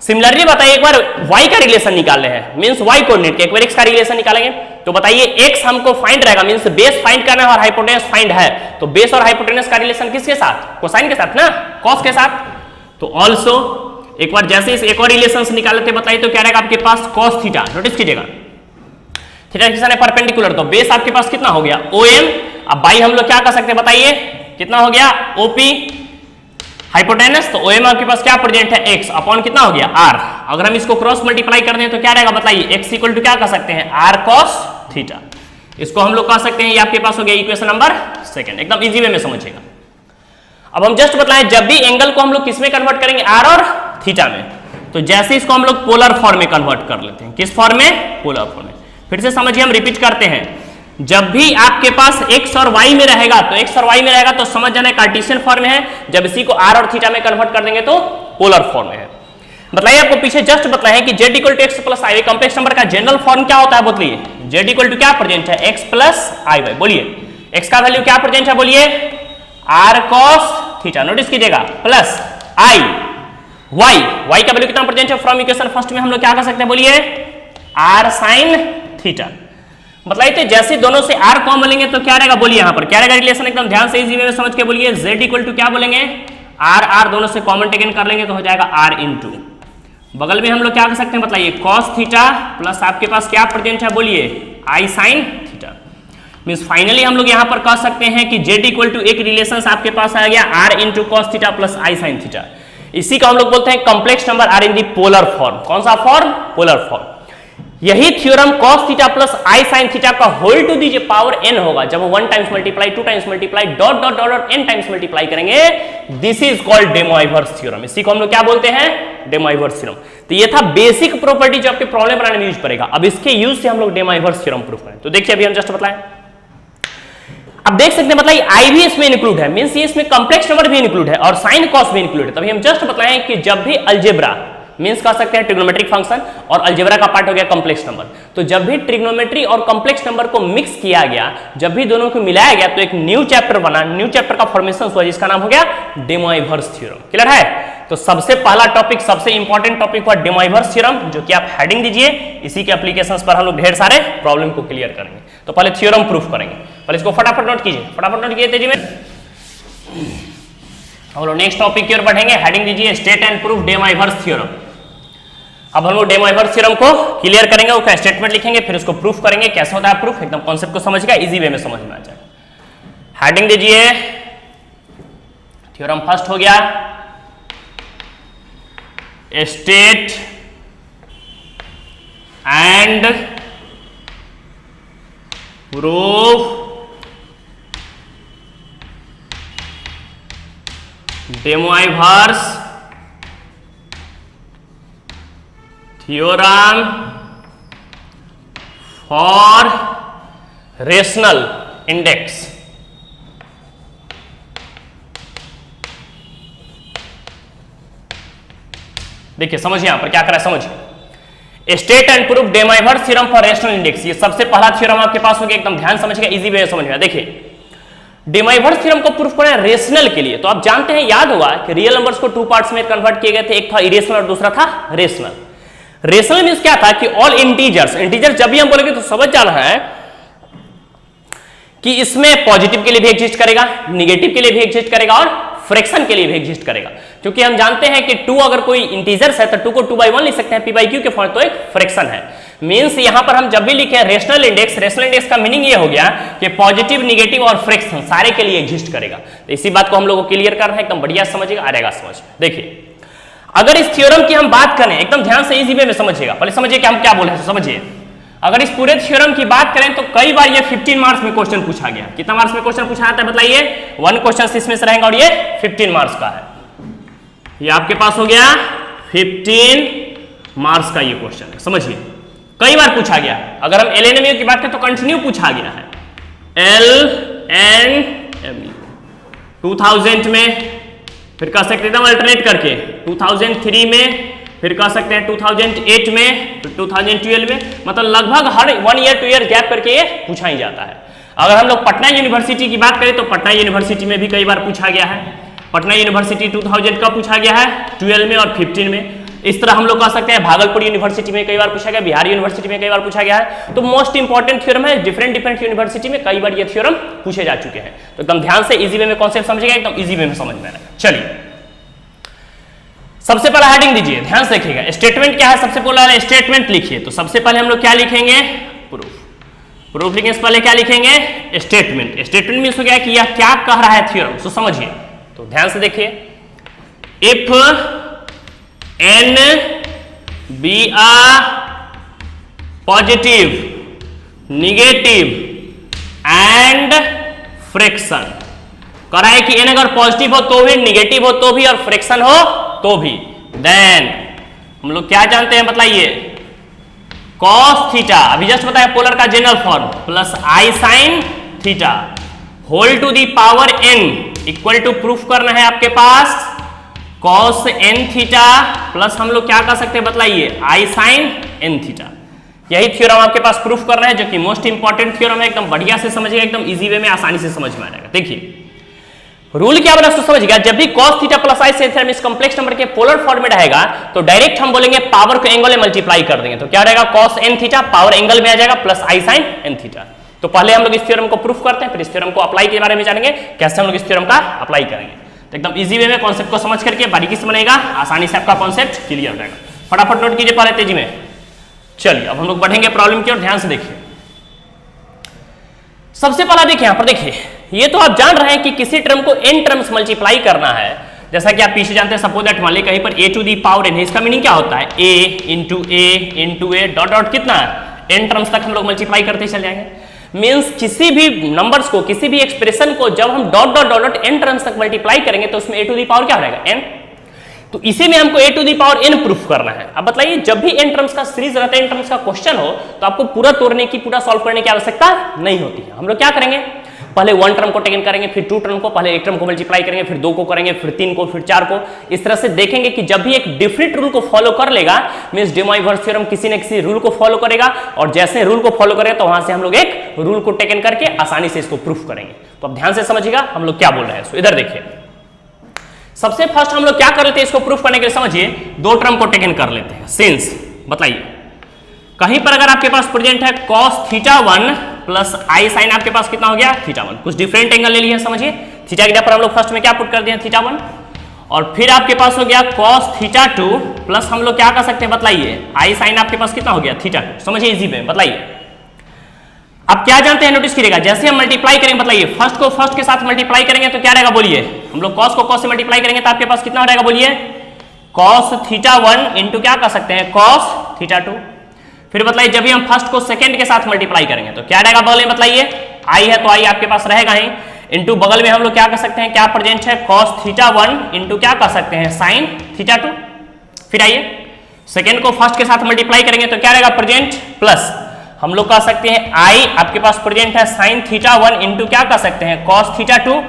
सिमिलरली बताइए एक बार y का रिलेशन निकालने हैं, मींस y कोऑर्डिनेट के, एक बार x का रिलेशन निकालेंगे तो बताइए x हमको फाइंड रहेगा, मींस बेस फाइंड करना है और हाइपोटेनस फाइंड है, तो बेस और हाइपोटेनस का रिलेशन किसके साथ, कोसाइन के साथ ना, कॉस के साथ। तो ऑल्सो एक बार जैसे इस एक और रिलेशन से निकाल लेते बताइए तो क्या रहेगा आपके पास, कॉस थीटा। नोटिस कीजिएगा थीटा के साथ परपेंडिकुलर, तो बेस आपके पास कितना हो गया, OM। अब बाई हम लोग क्या कर सकते हैं बताइए, कितना हो गया, OP, हाइपोटेनस, तो OM आपके पास क्या प्रेजेंट है, x अपॉन कितना हो गया, r। अगर हम इसको क्रॉस मल्टीप्लाई कर दें तो क्या रहेगा बताइए, x इक्वल टू क्या कर सकते हैं, r cos थीटा। इसको हम लोग कह सकते हैं, ये आपके पास हो गया इक्वेशन नंबर सेकंड। एकदम इजी वे में समझिएगा। अब हम जस्ट बताएं, जब भी एंगल को हम लोग किस में कन्वर्ट करेंगे, r और थीटा में, तो जैसे इसको हम लोग पोलर फॉर्म में कन्वर्ट कर लेते हैं, किस फॉर्म में, पोलर फॉर्म में। फिर से समझिए, हम रिपीट करते हैं, जब भी आपके पास x और y में रहेगा, तो x और y में रहेगा तो समझ जाना कार्टेशियन फॉर्म में है, जब इसी को r और थीटा में कन्वर्ट कर देंगे तो पोलर फॉर्म में है। बताइए आपको पीछे जस्ट बताया है कि z equal to x plus i, complex number का जनरल फॉर्म क्या होता है बोलिए, z इक्वल टू क्या प्रेजेंट है, x प्लस आई वाई। बोलिए x का वैल्यू क्या प्रेजेंट है, बोलिए r cos थीटा। नोटिस कीजिएगा प्लस i y का वैल्यू कितना प्रेजेंट है, फ्रॉम इक्वेशन फर्स्ट में हम लोग क्या कर सकते हैं, बोलिए r sin थीटा। बताइए जैसे दोनों से r कॉमन लेंगे तो क्या रहेगा, बोलिए यहाँ पर क्या रहेगा रिलेशन, एकदम ध्यान से इजी वे में समझ के बोलिए, z इक्वल टू क्या बोलेंगे, r दोनों से कॉमन टेकन कर लेंगे तो हो जाएगा r इंटू, बगल में हम लोग क्या कर सकते हैं बताइए, cos थीटा प्लस आपके पास क्या प्रेजेंट है, बोलिए i sin theta. Means finally हम लोग यहाँ पर कह सकते हैं कि z इक्वल टू एक रिलेशन आपके पास आ गया, r into cos theta plus i sin theta. इसी को हम लोग बोलते हैं complex number are in the polar form. कौन सा फॉर्म, पोलर फॉर्म। यही theorem cos theta plus i sin theta का whole to the power n होगा, जब 1 times multiply 2 times multiply dot dot dot dot n times multiply करेंगे, this is called de Moivre's theorem. इसी को हम लोग क्या बोलते हैं, डे मोइवर्स थ्योरम। तो ये था बेसिक प्रॉपर्टी जो आपके प्रॉब्लम बनाने में यूज करेगा। अब इसके यूज से हम लोग डे मोइवर्स थ्योरम प्रूफ करें। तो देखिए अभी हम जस्ट बताएं, अब देख सकते हैं मतलब i भी इसमें इंक्लूड है, मींस ये इसमें कॉम्प्लेक्स नंबर भी इंक्लूड है और साइन कॉस भी इंक्लूड है। तभी हम जस्ट बताएं कि जब भी अलजेब्रा मींस कह सकते हैं ट्रिग्नोमेट्रिक फंक्शन, और अलजेब्रा का पार्ट हो गया कॉम्प्लेक्स नंबर, तो जब भी ट्रिग्नोमेट्री और कॉम्प्लेक्स नंबर को मिक्स किया गया, जब भी दोनों को मिलाया गया तो एक न्यू चैप्टर बना, न्यू चैप्टर का फॉर्मेशन हुआ जिसका नाम हो गया डे मोइवर्स थ्योरम। क्लियर है? तो सबसे पहला टॉपिक, सबसे इंपॉर्टेंट टॉपिक हुआ डे मोइवर्स थ्योरम, जो कि आप हेडिंग दीजिए। इसी के एप्लीकेशंस पर हम लोग ढेर सारे प्रॉब्लम को क्लियर करेंगे। तो पहले थ्योरम प्रूफ करेंगे, पहले इसको फटाफट नोट कीजिए, फटाफट नोट कीजिए तेजी में। हम लोग नेक्स्ट टॉपिक की ओर बढ़ेंगे, हेडिंग दीजिए state and proof day Moivre's theorem. अब हम लोग डे मोइवर्स थ्योरम को क्लियर करेंगे, उसका स्टेटमेंट लिखेंगे, फिर उसको प्रूफ करेंगे। कैसे होता है प्रूफ, एकदम कॉन्सेप्ट को समझ गया, इजी वे में समझ में आ जाए। हेडिंग दीजिए, थ्योरम फर्स्ट हो गया state and proof day Moivre's theorem for rational index. देखिए समझिए यहां पर क्या करा है, समझिए state and proof day Moivre's theorem for rational index. ये सबसे पहला थ्योरम आपके पास हो गया, एकदम ध्यान समझिएगा, इजी वे में समझिएगा। देखिए डे मोइवर्स थ्योरम को प्रूफ करना है रेशनल के लिए, तो आप जानते हैं, याद होगा कि रियल नंबर्स को 2 पार्ट्स में कन्वर्ट किए गए थे, एक था इरेशनल और दूसरा था रेशनल। रेशनल मींस क्या था कि ऑल इंटीजर्स, इंटीजर जब भी हम बोलेंगे तो समझ जाना है कि इसमें पॉजिटिव के लिए भी एग्जिस्ट करेगा, निगेटिव के लिए भी एग्जिस्ट करेगा और फ्रैक्शन के लिए भी एग्जिस्ट करेगा। क्योंकि हम जानते हैं कि 2 अगर कोई इंटीजर्स है तो 2 को 2/1 लिख सकते हैं, p/q के फॉर्म, तो एक फ्रैक्शन है। मींस यहां पर हम जब भी लिखे रेशनल इंडेक्स, रेशनल इंडेक्स का मीनिंग ये हो गया कि पॉजिटिव, निगेटिव और फ्रैक्शन सारे के लिए एग्जिस्ट करेगा। तो इसी बात को हम लोगों को क्लियर करना है, एकदम बढ़िया समझिएगा, आ जाएगा समझ। देखिए अगर इस थ्योरम की हम बात करें, एकदम ध्यान से इजी वे में समझिएगा, पहले समझिए कि हम क्या बोल रहे हैं। समझिए अगर इस पूरे थ्योरम की बात करें तो कई बार ये 15 मार्क्स में क्वेश्चन पूछा गया। कितना मार्क्स में क्वेश्चन पूछा जाता है बताइए, 1 क्वेश्चन इसमें से रहेगा और ये 15 मार्क्स का है। ये आपके पास हो गया 15 मार्क्स का ये क्वेश्चन है, समझिए कई बार पूछा गया है। अगर हम LNMU की बात करें तो कंटिन्यू पूछा गया है। LNMU 2000 में, फिर कह सकते हैं एकदम अल्टरनेट करके 2003 में, फिर कह सकते हैं 2008 में, फिर 2012 में, मतलब लगभग हर 1 ईयर 2 ईयर गैप करके ये पूछा ही जाता है। अगर हम लोग पटना यूनिवर्सिटी की बात करें तो पटना यूनिवर्सिटी में भी कई बार पूछा गया है। पटना यूनिवर्सिटी 2000 का पूछा गया है, 12 में और 15 में। इस तरह हम लोग कह सकते हैं भागलपुर यूनिवर्सिटी में कई बार पूछा गया, बिहार यूनिवर्सिटी में कई बार पूछा गया है। तो मोस्ट इंपॉर्टेंट थ्योरम है, डिफरेंट यूनिवर्सिटी में कई बार ये थ्योरम पूछे जा चुके हैं। तो एकदम ध्यान से इजी वे में कॉन्सेप्ट समझिएगा, एकदम इजी वे में समझ में आएगा। चलिए सबसे पहला हेडिंग दीजिए, ध्यान से देखिएगा। स्टेटमेंट क्या है, सबसे पहले स्टेटमेंट लिखिए। तो सबसे पहले हम लोग क्या लिखेंगे, प्रूफ लिखने से पहले क्या लिखेंगे, स्टेटमेंट। स्टेटमेंट मीन्स हो गया कि यह क्या कह रहा है थ्योरम, सो समझिए। तो ध्यान से देखिए, if n be a positive, negative and friction, कह रहा है कि n अगर पॉजिटिव हो तो भी, निगेटिव हो तो भी और फ्रिक्शन हो तो भी, देन हम लोग क्या जानते हैं बताइए, cos थीटा, अभी जस्ट बताया पोलर का general form, plus i sin theta whole to the power n equal to, proof करना है आपके पास cos n थीटा प्लस हम लोग क्या कर सकते हैं बताइए, i sin n थीटा। यही थ्योरम आपके पास प्रूफ करना है, जो कि मोस्ट इंपॉर्टेंट थ्योरम है। एकदम बढ़िया से समझिएगा, एकदम इजी वे में आसानी से समझ में आ जाएगा। देखिए रूल क्या बना तो समझिएगा, जब भी cos theta plus i sin theta इस कॉम्प्लेक्स नंबर के पोलर फॉर्म में रहेगा तो डायरेक्ट हम बोलेंगे पावर को एंगल में मल्टीप्लाई कर देंगे। तो क्या रहेगा, cos n theta power angle में आ जाएगा plus i sin n theta. तो पहले हम लोग इस थ्योरम को प्रूफ करते हैं, फिर इस थ्योरम को अप्लाई के बारे में जानेंगे, कैसे हम लोग इस थ्योरम का अप्लाई करेंगे। तो एकदम इजी वे में कॉन्सेप्ट को समझ करके बारीकी से बनेगा, आसानी से आपका कॉन्सेप्ट क्लियर हो जाएगा। फटाफट नोट कीजिए पहले तेजी में। चलिए अब हम लोग बढ़ेंगे प्रॉब्लम की ओर, ध्यान से देखिए। सबसे पहला देखिए, यहां पर देखिए, ये तो आप जान रहे हैं कि किसी टर्म को n टर्म्स मल्टीप्लाई करना है। जैसा कि आप पीछे जानते हैं, सपोज दैट मान ली कहीं पर a to the power n है, इसका मीनिंग क्या होता है, a into a dot dot कितना n टर्म्स तक हम लोग मल्टीप्लाई करते चले जाएंगे। मीन्स किसी भी नंबर्स को, किसी भी एक्सप्रेशन को जब हम dot dot dot dot n terms तक मल्टीप्लाई करेंगे तो उसमें a टू दी पावर क्या रहेगा, n। तो इसी में हमको a to the power n proof करना है। अब बताइए, जब भी n टर्म्स का सीरीज रहता है, n टर्म्स का क्वेश्चन हो तो आपको पूरा तोड़ने की, पूरा सॉल्व करने की आवश्यकता नहीं होती है। हम लोग क्या करेंगे, पहले 1 टर्म को टेकन करेंगे, फिर 2 टर्म को, पहले 1 टर्म को मल्टीप्लाई करेंगे, फिर 2 को करेंगे, फिर 3 को, फिर 4 को। इस तरह से देखेंगे कि जब भी एक डिफरेंट रूल को फॉलो कर लेगा, मींस डे मोइवर्स थ्योरम किसी न किसी रूल को फॉलो करेगा, और जैसे रूल को फॉलो करेगा तो वहां से हम लोग एक रूल को टेकन करके आसानी से इसको प्रूफ करेंगे। तो अब ध्यान से समझिएगा हम लोग क्या बोल रहे हैं। सो इधर देखिए, सबसे फर्स्ट हम लोग क्या कर लेते हैं, इसको प्रूफ करने के लिए समझिए 2 टर्म को टेकन कर लेते हैं। सिंस बताइए, कहीं पर अगर आपके पास प्रेजेंट है cos theta 1 plus i sin, आपके पास कितना हो गया, थीटा 1। कुछ डिफरेंट एंगल ले लिए, समझिए। थीटा की जगह पर हम लोग फर्स्ट में क्या पुट कर दिए, थीटा 1, और फिर आपके पास हो गया cos थीटा 2 प्लस हम लोग क्या कर सकते हैं बताइए, i sin आपके पास कितना हो गया, थीटा 2। समझिए इजी में, बताइए अब क्या जानते हैं, नोटिस करिएगा, जैसे हम मल्टीप्लाई करेंगे, बताइए फर्स्ट को फर्स्ट के साथ मल्टीप्लाई करेंगे तो क्या रहेगा बोलिए, हम लोग cos को cos से मल्टीप्लाई करेंगे तो आपके पास कितना हो जाएगा बोलिए, cos थीटा 1 इंटू क्या कर सकते हैं, cos थीटा 2। फिर बताइए जब भी हम फर्स्ट को सेकंड के साथ मल्टीप्लाई करेंगे तो क्या रहेगा बगल में, बताइए i है तो i आपके पास रहेगा ही, इंटू बगल में हम लोग क्या कर सकते हैं, क्या प्रेजेंट है, cos थीटा 1 इंटू क्या कर सकते हैं, sin थीटा 2। फिर आइए सेकंड को फर्स्ट के साथ मल्टीप्लाई करेंगे तो क्या रहेगा प्रेजेंट, प्लस हम लोग कह सकते हैं i आपके पास प्रेजेंट है sin थीटा 1 इंटू क्या कर सकते हैं, cos थीटा 2।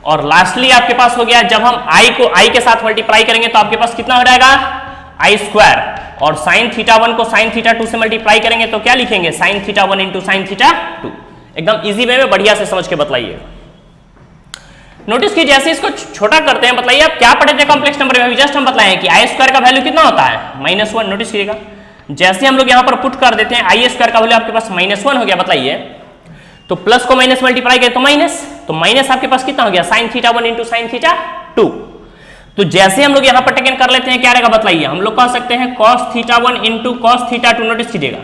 और लास्टली आपके पास हो गया, जब हम i को i के साथ मल्टीप्लाई करेंगे तो आपके पास कितना हो जाएगा, i स्क्वायर, और sin थीटा 1 को sin थीटा 2 से मल्टीप्लाई करेंगे तो क्या लिखेंगे, sin theta 1 into sin theta 2। एकदम इजी वे में बढ़िया से समझ के बताइए। नोटिस कीजिए, जैसे इसको छोटा करते हैं, बताइए आप क्या पढ़े थे कॉम्प्लेक्स नंबर में, अभी जस्ट हम बताए कि आई स्क्वायर का वैल्यू कितना होता है, -1। नोटिस कीजिएगा, जैसे हम लोग यहाँ पर पुट कर देते हैं आई स्क्वायर का वैल्यू आपके पास -1 हो गया, बताइए तो प्लस को माइनस मल्टीप्लाई करें तो माइनस, तो माइनस आपके पास कितना हो गया, sin theta 1 into sin theta 2। तो जैसे हम लोग यहाँ पर टेकन कर लेते हैं, क्या रहेगा बताइए, हम लोग कह सकते हैं cos theta 1 into cos theta 2। Notice कीजिएगा,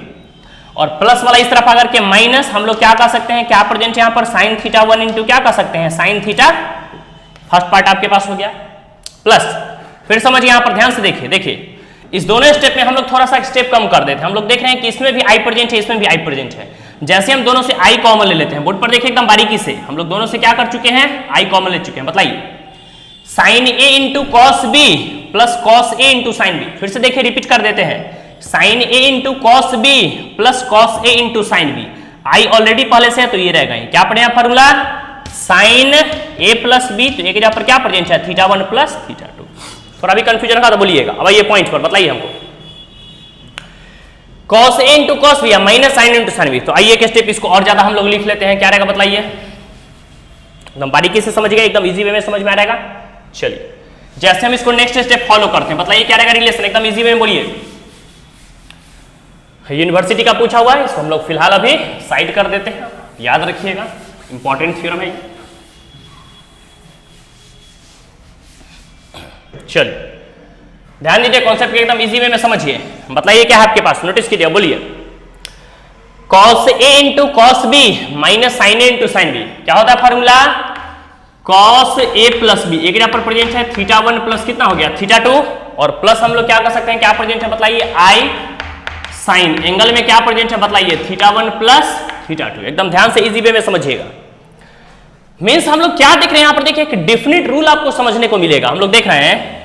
और प्लस वाला इस तरफ आकर के माइनस, हम लोग क्या कर सकते हैं, क्या प्रेजेंट यहाँ पर sin थीटा 1 इंटू क्या कर सकते हैं, sin थीटा। फर्स्ट पार्ट आपके पास हो गया, प्लस फिर समझिए यहाँ पर ध्यान से देखिए इस दोनों स्टेप में हम लोग थोड़ा सा स्टेप कम कर देते हैं। हम लोग देख रहे हैं कि इसमें भी i प्रेजेंट है, इसमें भी i प्रेजेंट है। जैसे हम दोनों से i कॉमन ले लेते हैं, बोर्ड पर देखिए एकदम बारीकी से, हम लोग दोनों से क्या कर चुके हैं, i कॉमन ले चुके हैं। बताइए sin a into cos b plus cos A into sine b. फिर से देखिए रिपीट कर देते हैं, sine A into cos B plus cos A into sine b. I already पहले से है तो ये रहेगा, क्या पढ़े आप फॉर्मूला, साइन ए प्लस बी, तो एक जगह पर क्या प्रेजेंट है, theta one plus theta two. थोड़ा भी कंफ्यूजन का तो बोलिएगा। अब ये पॉइंट पर बताइए हमको, कॉस ए into cos B minus sine into sine B. तो आइए एक स्टेप इसको और ज्यादा हम लोग लिख लेते हैं, क्या रहेगा बताइए, एकदम बारीकी से समझ गए, एकदम इजी वे में समझ में आ रहेगा। चलिए जैसे हम इसको नेक्स्ट स्टेप फॉलो करते हैं, बताइए क्या रहेगा रिलेशन, एकदम इजी वे में बोलिए। यूनिवर्सिटी का पूछा हुआ है, इसको हम लोग फिलहाल अभी साइड कर देते हैं, याद रखिएगा, इंपॉर्टेंट थ्योरम है। चलिए ध्यान दीजिए, कॉन्सेप्ट एकदम इजी वे में समझिए। बताइए क्या है आपके पास, नोटिस कीजिए, बोलिए। कॉस ए into cos B minus sine ए इंटू साइन बी, क्या होता है formula, cos A plus B, एक जगह पर प्रेजेंट है थीटा वन प्लस कितना हो गया थीटा टू, और प्लस हम लोग क्या कर सकते हैं, क्या प्रेजेंट है बताइए, आई साइन, एंगल में क्या प्रेजेंट है बताइए, theta one plus theta to. एकदम ध्यान से इजी वे में समझिएगा। मीन्स हम लोग क्या देख रहे हैं यहाँ पर, देखिए एक डेफिनेट रूल आपको समझने को मिलेगा। हम लोग देख रहे हैं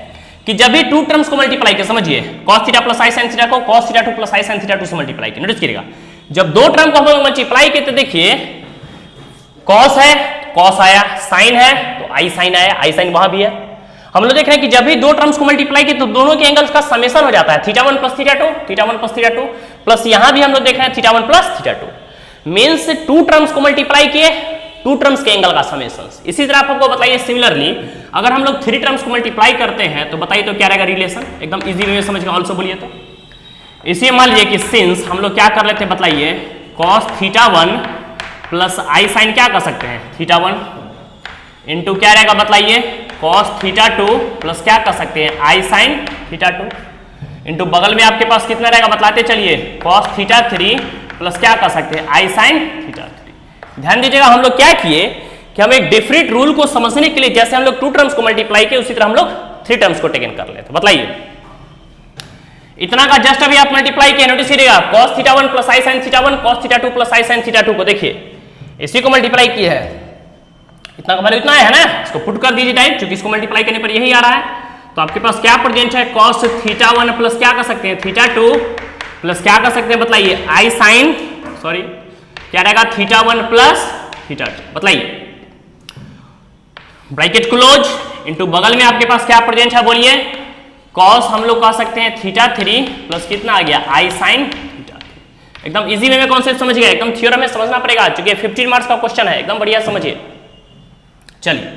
कि जब भी टू टर्म्स को मल्टीप्लाई किया, समझिए cos theta plus i sine theta को cos theta two plus i sine theta to से मल्टीप्लाई किया, नोटिस करिएगा, जब दो टर्म को हम लोग मल्टीप्लाई किए तो देखिए cos है cos आया, साइन है तो आई साइन आया, आई साइन वहां भी है। हम लोग देख रहे हैं कि जब भी दो टर्म्स को मल्टीप्लाई किए तो दोनों के एंगल्स का समेशन हो जाता है, theta one plus theta two, theta one plus theta two, plus यहां भी हम लोग देख रहे हैं theta one plus theta two. Means two terms को मल्टीप्लाई किए, टू टर्म्स के एंगल का समेशन। इसी तरह आप हमको बताइए सिमिलरली अगर हम लोग थ्री टर्म्स को मल्टीप्लाई करते हैं तो बताइए तो क्या रहेगा रिलेशन, एकदम इजी वे में समझ के ऑल्सो बोलिए। तो इसी मान लीजिए कि सिंस हम लोग क्या कर लेते हैं बताइए, cos theta one plus i sign क्या कर सकते हैं थीटा वन इंटू क्या रहेगा बताइए, cos थीटा टू प्लस क्या कर सकते हैं i sine theta to, into बगल में आपके पास कितना रहेगा बतलाते चलिए, cos थीटा थ्री प्लस क्या कर सकते हैं आई साइन थीटा थ्री। ध्यान दीजिएगा, हम लोग क्या किए कि हम एक डिफरेंट रूल को समझने के लिए जैसे हम लोग टू टर्म्स को मल्टीप्लाई किए उसी तरह हम लोग थ्री टर्म्स को टेकन कर लेते। बताइए इतना का जस्ट अभी आप मल्टीप्लाई किए, नोटिस करिएगा cos theta one plus i sine theta one, cos theta two plus i sine theta two को देखिए इसी को मल्टीप्लाई किया है, इतना का वैल्यू इतना है ना, इसको पुट कर दीजिए डायरेक्ट, क्योंकि इसको मल्टीप्लाई करने पर यही आ रहा है। तो आपके पास क्या प्रेजेंट है, cos थीटा वन प्लस क्या कर सकते हैं थीटा टू प्लस क्या कर सकते हैं बताइए, आई साइन सॉरी क्या रहेगा theta one plus theta to. बताइए ब्रैकेट क्लोज, इंटू बगल में आपके पास क्या प्रेजेंट है बोलिए, cos हम लोग कह सकते हैं थीटा थ्री प्लस कितना आ गया आई साइन थीटा थ्री। एकदम इजी वे में कॉन्सेप्ट समझ गया, एकदम थ्योरम में समझना पड़ेगा क्योंकि 15 मार्क्स का क्वेश्चन है, एकदम बढ़िया समझिए। चलिए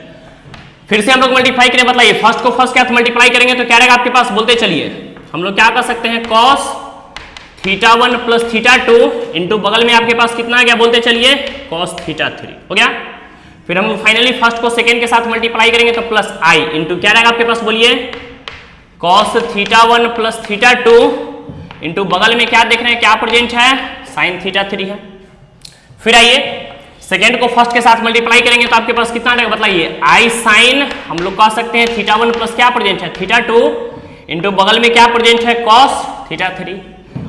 फिर से हम लोग मल्टीप्लाई करें, बताइए फर्स्ट को फर्स्ट क्या मल्टीप्लाई करेंगे तो क्या रहेगा आपके पास, बोलते चलिए हम लोग क्या कर सकते हैं, cos theta one plus theta two into बगल में आपके पास कितना आ गया बोलते चलिए, cos थीटा थ्री हो गया। फिर हम फाइनली फर्स्ट को सेकेंड के साथ मल्टीप्लाई करेंगे तो प्लस आई इंटू क्या रहेगा आपके पास बोलिए, cos theta one plus theta two into बगल में क्या देख रहे हैं क्या प्रेजेंट है, साइन थीटा थ्री है। फिर आइए सेकेंड को फर्स्ट के साथ मल्टीप्लाई करेंगे तो आपके पास कितना रहेगा बताइए, आई साइन हम लोग कह सकते हैं थीटा वन प्लस क्या प्रेजेंट है थीटा टू इंटू बगल में क्या प्रेजेंट है cos थीटा थ्री।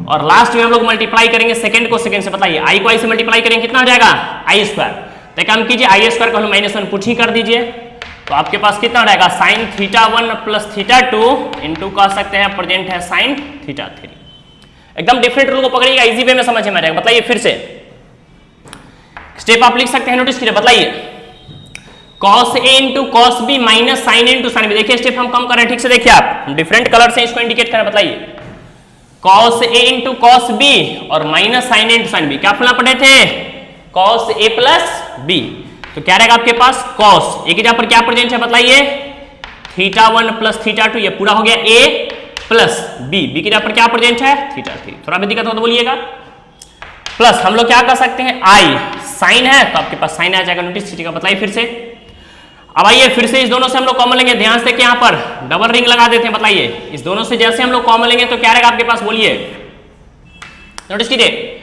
और लास्ट में हम लोग मल्टीप्लाई करेंगे सेकंड को सेकंड से, बताइए आई को आई से मल्टीप्लाई करेंगे कितना हो जाएगा आई स्क्वायर, तो काम कीजिए आई स्क्वायर को हम माइनस वन पुट ही कर दीजिए तो आपके पास कितना रहेगा, sign theta one plus theta two into कह सकते हैं प्रेजेंट है साइन थीटा थ्री। एकदम डिफरेंट रूल को पकड़िएगा, इजी वे में समझ में आएगा। बताइए फिर से स्टेप आप लिख सकते हैं, नोटिस कीजिए, बताइए cos a into cos B minus sine A into sine B. देखिए स्टेप हम कम कर रहे हैं, ठीक से देखिए आप डिफरेंट कलर से इसको इंडिकेट करें। बताइए cos a into cos B और माइनस साइन ए इंटू साइन बी, क्या फुला पढ़े थे cos a प्लस बी, तो क्या रहेगा आपके पास cos एक जगह पर क्या प्रेजेंट है बताइए, theta one plus theta to, ये पूरा हो गया a प्लस बी, बी की जगह पर क्या प्रेजेंट है थीटा थ्री। थोड़ा भी दिक्कत हो तो बोलिएगा। प्लस हम लोग क्या कर सकते हैं, आई साइन है तो आपके पास साइन आ जाएगा, नोटिस कीजिएगा। बताइए फिर से, अब आइए फिर से इस दोनों से हम लोग कॉमन लेंगे, ध्यान से कि यहाँ पर डबल रिंग लगा देते हैं। बताइए इस दोनों से जैसे हम लोग कॉमन लेंगे तो क्या रहेगा आपके पास बोलिए, नोटिस कीजिए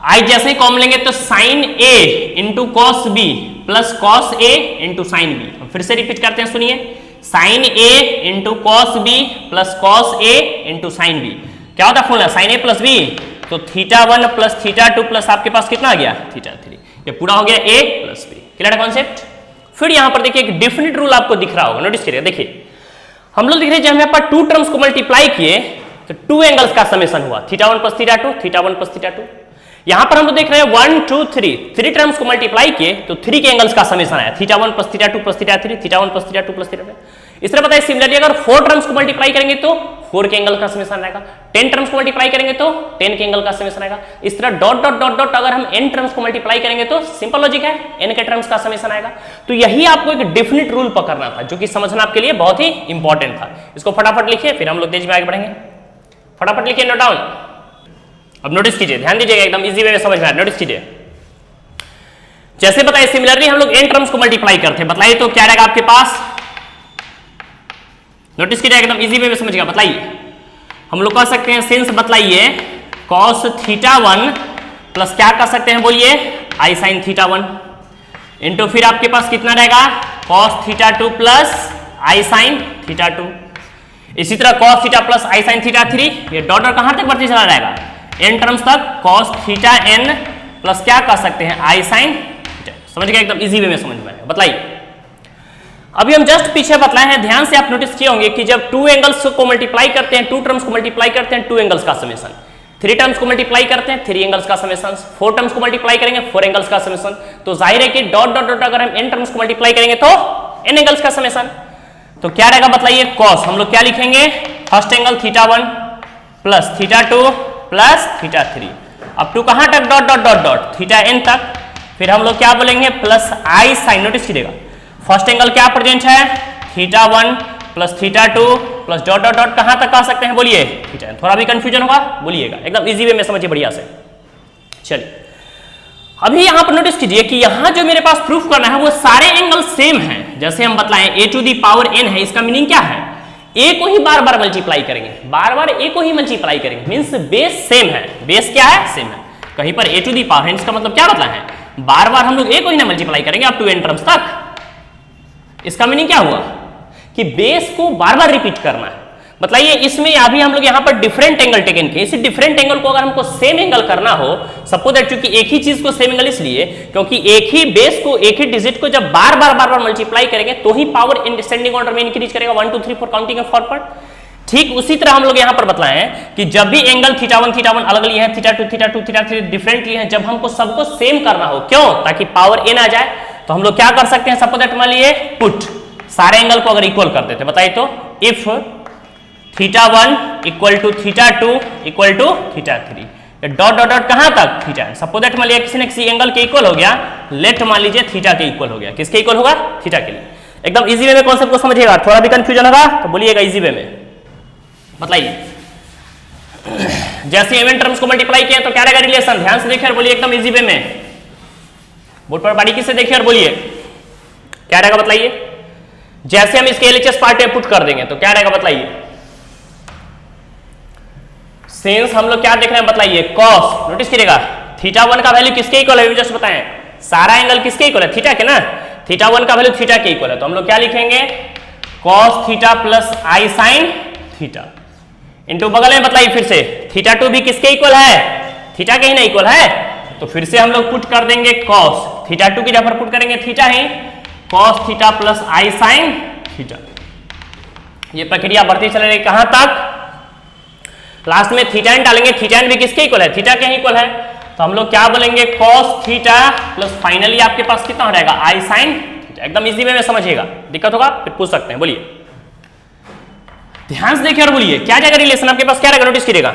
आई जैसे ही कॉमन लेंगे तो साइन ए into cos B plus cos ए इंटू साइन बी। हम फिर से रिपीट करते हैं, सुनिए साइन ए into cos B plus cos ए इंटू साइन बी, क्या होता है फॉर्मूला साइन ए प्लस बी, तो theta one plus theta two plus आपके पास कितना आ गया थीटा थ्री, ये पूरा हो गया ए प्लस बी। क्लियर है कॉन्सेप्ट। फिर यहां पर देखिए एक डिफरेंट रूल आपको दिख रहा होगा, नोटिस करिए, देखिए हम लोग देख रहे हैं जब हम यहाँ पर टू टर्म्स को मल्टीप्लाई किए तो टू एंगल्स का समेशन हुआ, θ1 प्लस θ2, θ1 प्लस θ2। यहां पर हम लोग देख रहे हैं 1 2 3 3 टर्म्स को मल्टीप्लाई किए तो 3 के एंगल्स का समेशन आया, θ1 प्लस θ2 प्लस θ3, θ1 प्लस θ2 प्लस θ3। इस तरह बताइए सिमिलरली अगर 4 टर्म्स को मल्टीप्लाई करेंगे तो 4 के एंगल का समेशन आएगा, 10 टर्म्स को मल्टीप्लाई करेंगे तो 10 के एंगल का समेशन आएगा। इस तरह डॉट डॉट डॉट डॉट अगर हम n टर्म्स को मल्टीप्लाई करेंगे तो सिंपल लॉजिक है n के टर्म्स का समेशन आएगा। तो यही आपको एक डेफिनेट रूल पकड़ना था जो कि समझना आपके लिए बहुत ही इंपॉर्टेंट था। इसको फटाफट लिखिए फिर हम लोग तेज में आगे बढ़ेंगे। फटाफट लिखिए, नोट डाउन। अब नोटिस कीजिए, ध्यान दीजिएगा, एकदम इजी वे में समझ में आए। नोटिस कीजिए, जैसे बताइए सिमिलरली हम लोग n टर्म्स को मल्टीप्लाई करते हैं, बताइए तो क्या रहेगा आपके पास। नोटिस कीजिए, एकदम इजी वे में समझिएगा। बताइए हम लोग कह सकते हैं सिंस बतलाइए cos θ1 प्लस क्या कर सकते हैं बोलिए i sin θ1 इंटू फिर आपके पास कितना रहेगा cos θ2 प्लस i sin θ2। इसी तरह cos θ प्लस i sin θ3, ये डॉट और कहां तक बढ़ते चला जाएगा n टर्म्स तक, cos θn प्लस क्या कर सकते हैं i sin θ। समझ गए, एकदम इजी वे में समझ में आएगा। बताइए अभी हम जस्ट पीछे बतलाए हैं, ध्यान से आप नोटिस किए होंगे कि जब टू एंगल्स को मल्टीप्लाई करते हैं, टू टर्म्स को मल्टीप्लाई करते हैं, टू एंगल्स का समेशन, थ्री टर्म्स को मल्टीप्लाई करते हैं, थ्री एंगल्स का समेशन, फोर टर्म्स को मल्टीप्लाई करेंगे, फोर एंगल्स का समेशन। तो जाहिर है कि डॉट डॉट डॉट अगर हम n टर्म्स को मल्टीप्लाई करेंगे तो n एंगल्स का समेशन। तो क्या रहेगा बताइए cos, हम लोग क्या लिखेंगे फर्स्ट एंगल θ1 प्लस θ2 प्लस θ3 अब टू कहां तक dot dot dot dot θn तक, फिर हम लोग क्या बोलेंगे प्लस i sin। नोटिस कीजिएगा फर्स्ट एंगल क्या प्रेजेंट है θ1 plus θ2 plus dot dot dot कहां तक कह सकते हैं बोलिए θn। थोड़ा भी कंफ्यूजन होगा बोलिएगा, एकदम इजी वे में समझिए बढ़िया से। चलिए अभी यहां पर नोटिस कीजिए कि यहां जो मेरे पास प्रूफ करना है वो सारे एंगल सेम हैं। जैसे हम बतलाएं a to the power n है, इसका मीनिंग क्या है a को ही बार बार मल्टीप्लाई करेंगे, बार बार a को ही मल्टीप्लाई करेंगे, मींस बेस सेम है। बेस क्या है सेम है। कहीं पर a टू दी पावर है, इसका मतलब क्या बतला है बार बार हम लोग a को ही ना मल्टीप्लाई करेंगे अप टू n टर्म्स तक। इसका मीनिंग क्या हुआ कि बेस को बार बार रिपीट करना है। बताइए इसमें अभी हम लोग यहाँ पर डिफरेंट एंगल टेकन किए, इसी डिफरेंट एंगल को अगर हमको सेम एंगल करना हो, सपोज दैट क्योंकि एक ही चीज को सेम एंगल इसलिए क्योंकि एक ही बेस को एक ही डिजिट को जब बार बार मल्टीप्लाई करेंगे तो ही पावर इन डिसेंडिंग ऑर्डर में इंक्रीज करेगा 1 2 3 4 काउंटिंग फॉरवर्ड। ठीक उसी तरह हम लोग यहाँ पर बताए हैं कि जब भी एंगल θ1 अलग लिए हैं, θ2 θ3 डिफरेंट लिए हैं, जब हमको सबको सेम करना हो, क्यों ताकि पावर n आ जाए, तो हम लोग क्या कर सकते हैं सपोज दैट मान लिए पुट सारे एंगल को अगर इक्वल कर देते, बताइए तो if θ1 equal to θ2 equal to θ3, dot dot dot कहां तक θ। सपोज दैट मान लिया किसी ने किसी एंगल के इक्वल हो गया, लेट मान लीजिए θ के इक्वल हो गया, किसके इक्वल होगा θ के लिए। एकदम इजी वे में कॉन्सेप्ट को समझिएगा, थोड़ा भी कंफ्यूजन होगा तो बोलिएगा इजी वे में। बताइए जैसे इवेंट टर्म्स को मल्टीप्लाई किया तो क्या रहेगा रिलेशन, ध्यान से देखिए और बोलिए एकदम इजी वे में, बोर्ड पर बारीकी से देखिए और बोलिए क्या रहेगा। बताइए जैसे हम इसके एलएचएस पार्ट में पुट कर देंगे तो क्या रहेगा बताइए। सिंस हम लोग क्या देख रहे हैं बताइए cos, नोटिस कीजिएगा θ1 का वैल्यू किसके इक्वल है, जस्ट बताएं सारा एंगल किसके इक्वल है θ के ना, θ1 का वैल्यू θ के इक्वल है, तो हम लोग क्या लिखेंगे cos θ plus i sin θ into बगल में बताइए फिर से θ2 भी किसके इक्वल है θ के ही ना इक्वल है, तो फिर से हम लोग पुट कर देंगे cos θ2 की जगह पर पुट करेंगे θ ही cos θ प्लस i sin θ। ये प्रक्रिया बढ़ती चले रही कहां तक, लास्ट में θn डालेंगे, θn भी किसके इक्वल है θ के ही इक्वल है, तो हम लोग क्या बोलेंगे cos θ प्लस फाइनली आपके पास कितना रहेगा i sin θ। एकदम इजी वे में समझिएगा, दिक्कत होगा फिर पूछ सकते हैं। बोलिए ध्यान से देखिए और बोलिए क्या जाएगा रिलेशन आपके पास क्या रहेगा, नोटिस कीजिएगा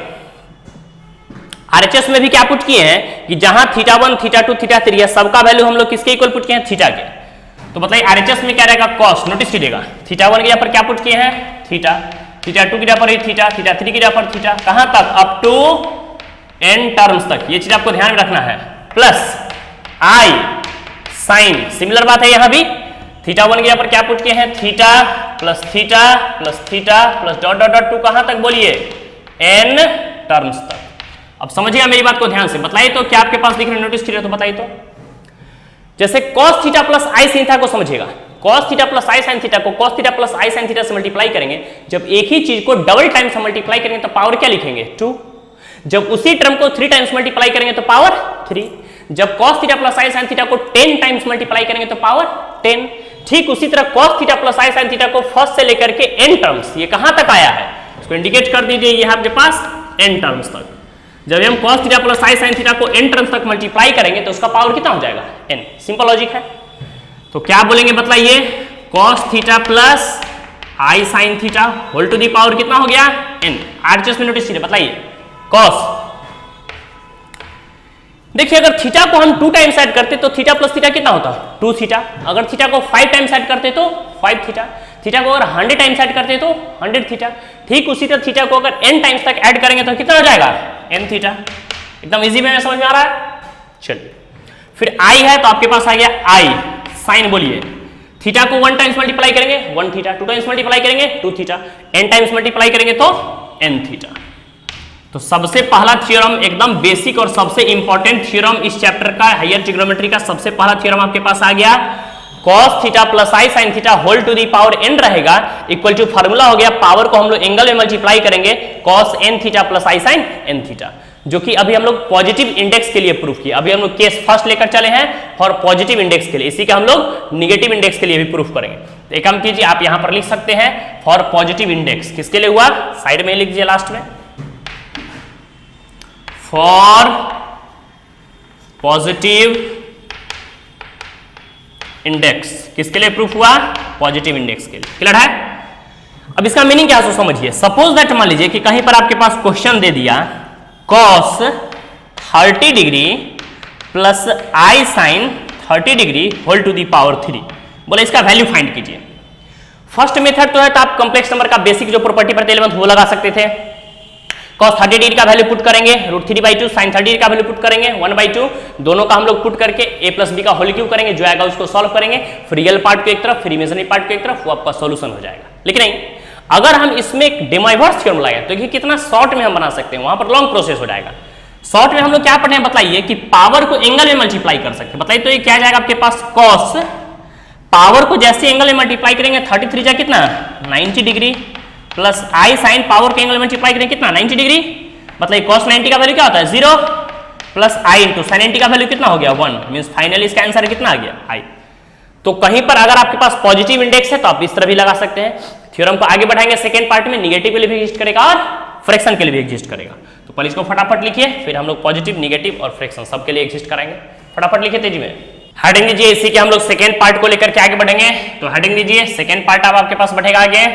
आरएचएस में भी क्या पुट किए हैं कि जहां θ1 θ2 θ3 है सबका वैल्यू हम लोग किसके इक्वल पुट किए हैं θ के, तो बताइए आरएचएस में क्या रहेगा cos, नोटिस कीजिएगा θ1 की जगह पर क्या पुट किए हैं θ, θ2 की जगह पर θ, θ3 की जगह पर θ, कहां तक अप टू n टर्म्स तक, ये चीज आपको ध्यान में रखना है, प्लस i sin। सिमिलर बात है यहां भी θ1 की जगह पर क्या पुट किए हैं θ plus θ plus θ plus dot dot dot to कहां तक बोलिए n टर्म्स तक। अब समझिएगा मेरी बात को ध्यान से, बताइए तो क्या आपके पास दिख रहा है, नोटिस कीजिए तो बताइए तो जैसे cos θ प्लस i sin θ को समझिएगा, cos θ प्लस i sin θ को cos θ प्लस i sin θ से मल्टीप्लाई करेंगे, जब एक ही चीज को डबल टाइम्स मल्टीप्लाई करेंगे तो पावर क्या लिखेंगे 2, जब उसी टर्म को 3 टाइम्स मल्टीप्लाई करेंगे तो पावर 3, जब cos θ प्लस i sin θ को 10 टाइम्स मल्टीप्लाई करेंगे तो पावर 10, ठीक उसी तरह cos theta plus i sine theta को फर्स्ट से लेकर के n टर्म्स, ये कहां तक आया है इसको इंडिकेट कर दीजिए, ये है आपके पास n टर्म्स तक। जब हम cos theta plus i sine theta को n टर्म्स तक मल्टीप्लाई करेंगे तो उसका पावर कितना हो जाएगा n। सिंपल लॉजिक है। तो क्या बोलेंगे बताइए, cos theta plus i sine theta whole to the power कितना हो गया n। आरएचएस में नोटिस कीजिए, बताइए cos, देखिए अगर थीटा को हम 2 टाइम्स ऐड करते तो थीटा प्लस थीटा कितना होता 2 थीटा, अगर थीटा को 5 टाइम्स ऐड करते तो 5 थीटा, थीटा को अगर 100 टाइम्स ऐड करते तो 100 थीटा। ठीक उसी तरह थीटा को अगर n टाइम्स तक ऐड करेंगे तो कितना हो जाएगा n थीटा। एकदम इजी में समझ में आ रहा है। चलिए फिर i है तो आपके पास आ गया i साइन, बोलिए थीटा को 1 टाइम्स मल्टीप्लाई करेंगे 1 थीटा, 2 टाइम्स मल्टीप्लाई करेंगे 2 थीटा, n टाइम्स मल्टीप्लाई करेंगे तो n थीटा। तो सबसे पहला थ्योरम एकदम बेसिक और सबसे इंपॉर्टेंट थ्योरम इस चैप्टर का, हायर ट्रिग्नोमेट्री का सबसे पहला थ्योरम आपके पास आ गया, cos theta plus i sine theta whole to the power n रहेगा इक्वल टू फार्मूला हो गया, पावर को हम लोग एंगल में मल्टीप्लाई करेंगे cos n theta plus i sine n theta, जो कि अभी हम लोग पॉजिटिव इंडेक्स के लिए प्रूफ किया। अभी हम लोग केस फर्स्ट लेकर चले हैं फॉर पॉजिटिव इंडेक्स के लिए, इसी का हम लोग निगेटिव इंडेक्स के लिए भी प्रूफ करेंगे। तो एक काम कीजिए, आप यहां पर लिख सकते हैं फॉर पॉजिटिव इंडेक्स, किसके लिए हुआ साइड में लिख दीजिए लास्ट में, फॉर पॉजिटिव इंडेक्स, किसके लिए प्रूफ हुआ पॉजिटिव इंडेक्स के लिए। क्लियर है। अब इसका मीनिंग क्या है सो समझिए, सपोज दैट मान लीजिए कि कहीं पर आपके पास क्वेश्चन दे दिया cos 30 degree plus i sine 30 degree whole to the power 3, बोले इसका वैल्यू फाइंड कीजिए। फर्स्ट मेथड तो है तो आप कॉम्प्लेक्स नंबर का बेसिक जो प्रॉपर्टी पर 11th वो लगा सकते थे, cos 30 डिग्री का वैल्यू पुट करेंगे √3/2, sin 30 डिग्री का वैल्यू पुट करेंगे 1/2, दोनों का हम लोग पुट करके a प्लस बी का होल क्यूब करेंगे, जो आएगा उसको सॉल्व करेंगे, फिर रियल पार्ट को एक तरफ फिर इमेजिनरी पार्ट को एक तरफ, वो आपका सॉल्यूशन हो जाएगा। लेकिन नहीं, अगर हम इसमें एक डेमाइवर्स थ्योरम लगाए तो ये कितना शॉर्ट में हम बना सकते हैं, वहां पर लॉन्ग प्रोसेस हो जाएगा। शॉर्ट में हम लोग क्या पढ़े हैं बताइए, कि पावर को एंगल में मल्टीप्लाई कर सकते हैं। बताइए तो ये क्या जाएगा आपके पास, cos पावर को जैसे एंगल में मल्टीप्लाई करेंगे 33 जा कितना 90 degree plus i sine power के एंगल में मल्टीप्लाई करेंगे कितना 90 डिग्री, मतलब cos 90 का वैल्यू क्या होता है 0 प्लस आई इंटू sin 90 का वैल्यू कितना हो गया 1, मींस फाइनली इसका आंसर कितना आ गया i। तो कहीं पर अगर आपके पास पॉजिटिव इंडेक्स है तो आप इस तरह भी लगा सकते हैं। थ्योरम को आगे बढ़ाएंगे, सेकेंड पार्ट में निगेटिव के लिए भी एग्जिस्ट करेगा और फ्रैक्शन के लिए भी एग्जिस्ट करेगा। तो पहले इसको फटाफट लिखिए, फिर हम लोग पॉजिटिव निगेटिव और फ्रैक्शन सबके लिए एग्जिस्ट कराएंगे। फटाफट लिखिए तेजी में, हेडिंग दीजिए, इसी के हम लोग सेकेंड पार्ट को लेकर के आगे बढ़ेंगे। तो हेडिंग दीजिए, सेकेंड पार्ट अब आपके पास बढ़ेगा आगे।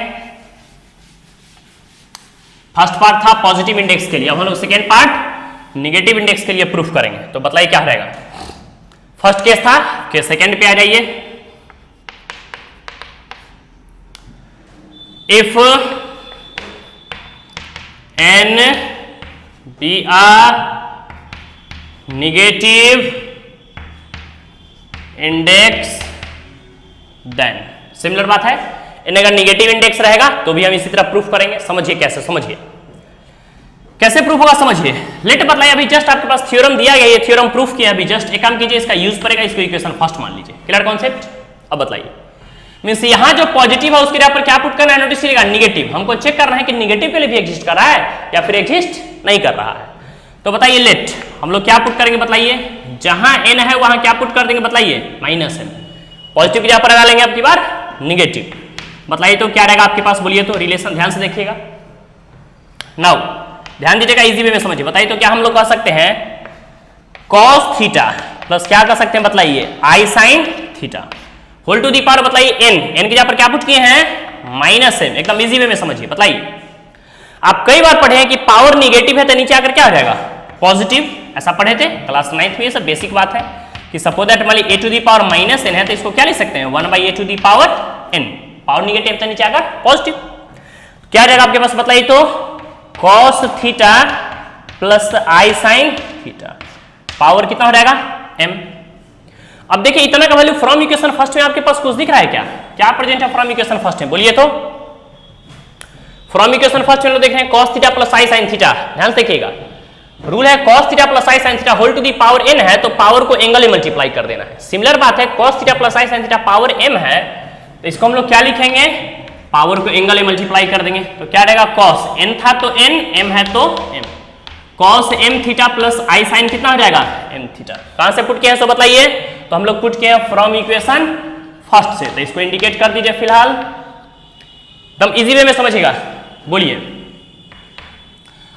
फर्स्ट पार्ट था पॉजिटिव इंडेक्स के लिए, अब हम लोग सेकेंड पार्ट निगेटिव इंडेक्स के लिए प्रूफ करेंगे। तो बताइए क्या रहेगा। फर्स्ट केस था कि सेकेंड पे आ जाइए, if n be a negative index then, similar बात है, n अगर निगेटिव इंडेक्स रहेगा तो भी हम इसी तरह प्रूफ करेंगे। समझिए कैसे, समझिए कैसे प्रूफ होगा, समझिए। लेट बताइए, अभी जस्ट आपके पास थ्योरम दिया गया, ये थ्योरम प्रूफ किया अभी जस्ट। एक काम कीजिए, इसका यूज करेगा, इसको इक्वेशन फर्स्ट मान लीजिए। Clear concept. अब बताइए, मीन्स यहाँ जो पॉजिटिव है उसके पर क्या पुट करना है, नोटिस करिएगा निगेटिव। हमको चेक करना है कि निगेटिव के लिए भी एग्जिस्ट कर रहा है या फिर एग्जिस्ट नहीं कर रहा है। तो बताइए लेट हम लोग क्या पुट करेंगे, बताइए जहां n है वहां क्या पुट कर देंगे, बताइए -n। पॉजिटिव की जगह पर लगा लेंगे आपकी बार निगेटिव। बताइए तो क्या रहेगा आपके पास, बोलिए तो रिलेशन ध्यान से देखिएगा। नाउ ध्यान दीजिएगा, इजी वे में समझिए। बताइए तो क्या हम लोग कह सकते हैं, cos थीटा प्लस क्या कर सकते हैं, बताइए i sine theta whole to the power, बताइए n की जगह पर क्या पुट किए हैं -m। एकदम इजी वे में समझिए। बताइए आप कई बार पढ़े हैं कि पावर निगेटिव है तो नीचे आकर क्या हो जाएगा पॉजिटिव, ऐसा पढ़े थे क्लास 9th में। ये सब बेसिक बात है कि सपोज दैट मान ली a to the power -n है तो इसको क्या लिख सकते हैं 1/a to the power n। Power negative तो नीचे आकर पॉजिटिव, क्या जाएगा आपके पास, बताइए तो cos theta plus i sine theta, power कितना हो जाएगा m। अब देखिए इतना का वैल्यू फ्रॉम इक्वेशन फर्स्ट में आपके पास कुछ दिख रहा है क्या, क्या प्रेजेंट है फ्रॉम इक्वेशन फर्स्ट में, बोलिए तो। फ्रॉम इक्वेशन फर्स्ट में लोग देख रहे हैं cos theta plus i sine theta. ध्यान से देखिएगा, रूल है cos theta plus i sine theta whole to the power n है तो पावर को एंगल में मल्टीप्लाई कर देना है। सिमिलर बात है, cos theta plus i sine theta power m है तो इसको हम लोग क्या लिखेंगे, पावर को एंगल में मल्टीप्लाई कर देंगे। तो क्या रहेगा, cos n था तो n, m है तो m, cos m थीटा प्लस आई साइन कितना हो जाएगा m थीटा। कहां से पुट किया है सो बताइए। तो हम लोग पुट किए हैं फ्रॉम इक्वेशन फर्स्ट से, तो इसको इंडिकेट कर दीजिए फिलहाल, एकदम इजी वे में समझिएगा। बोलिए,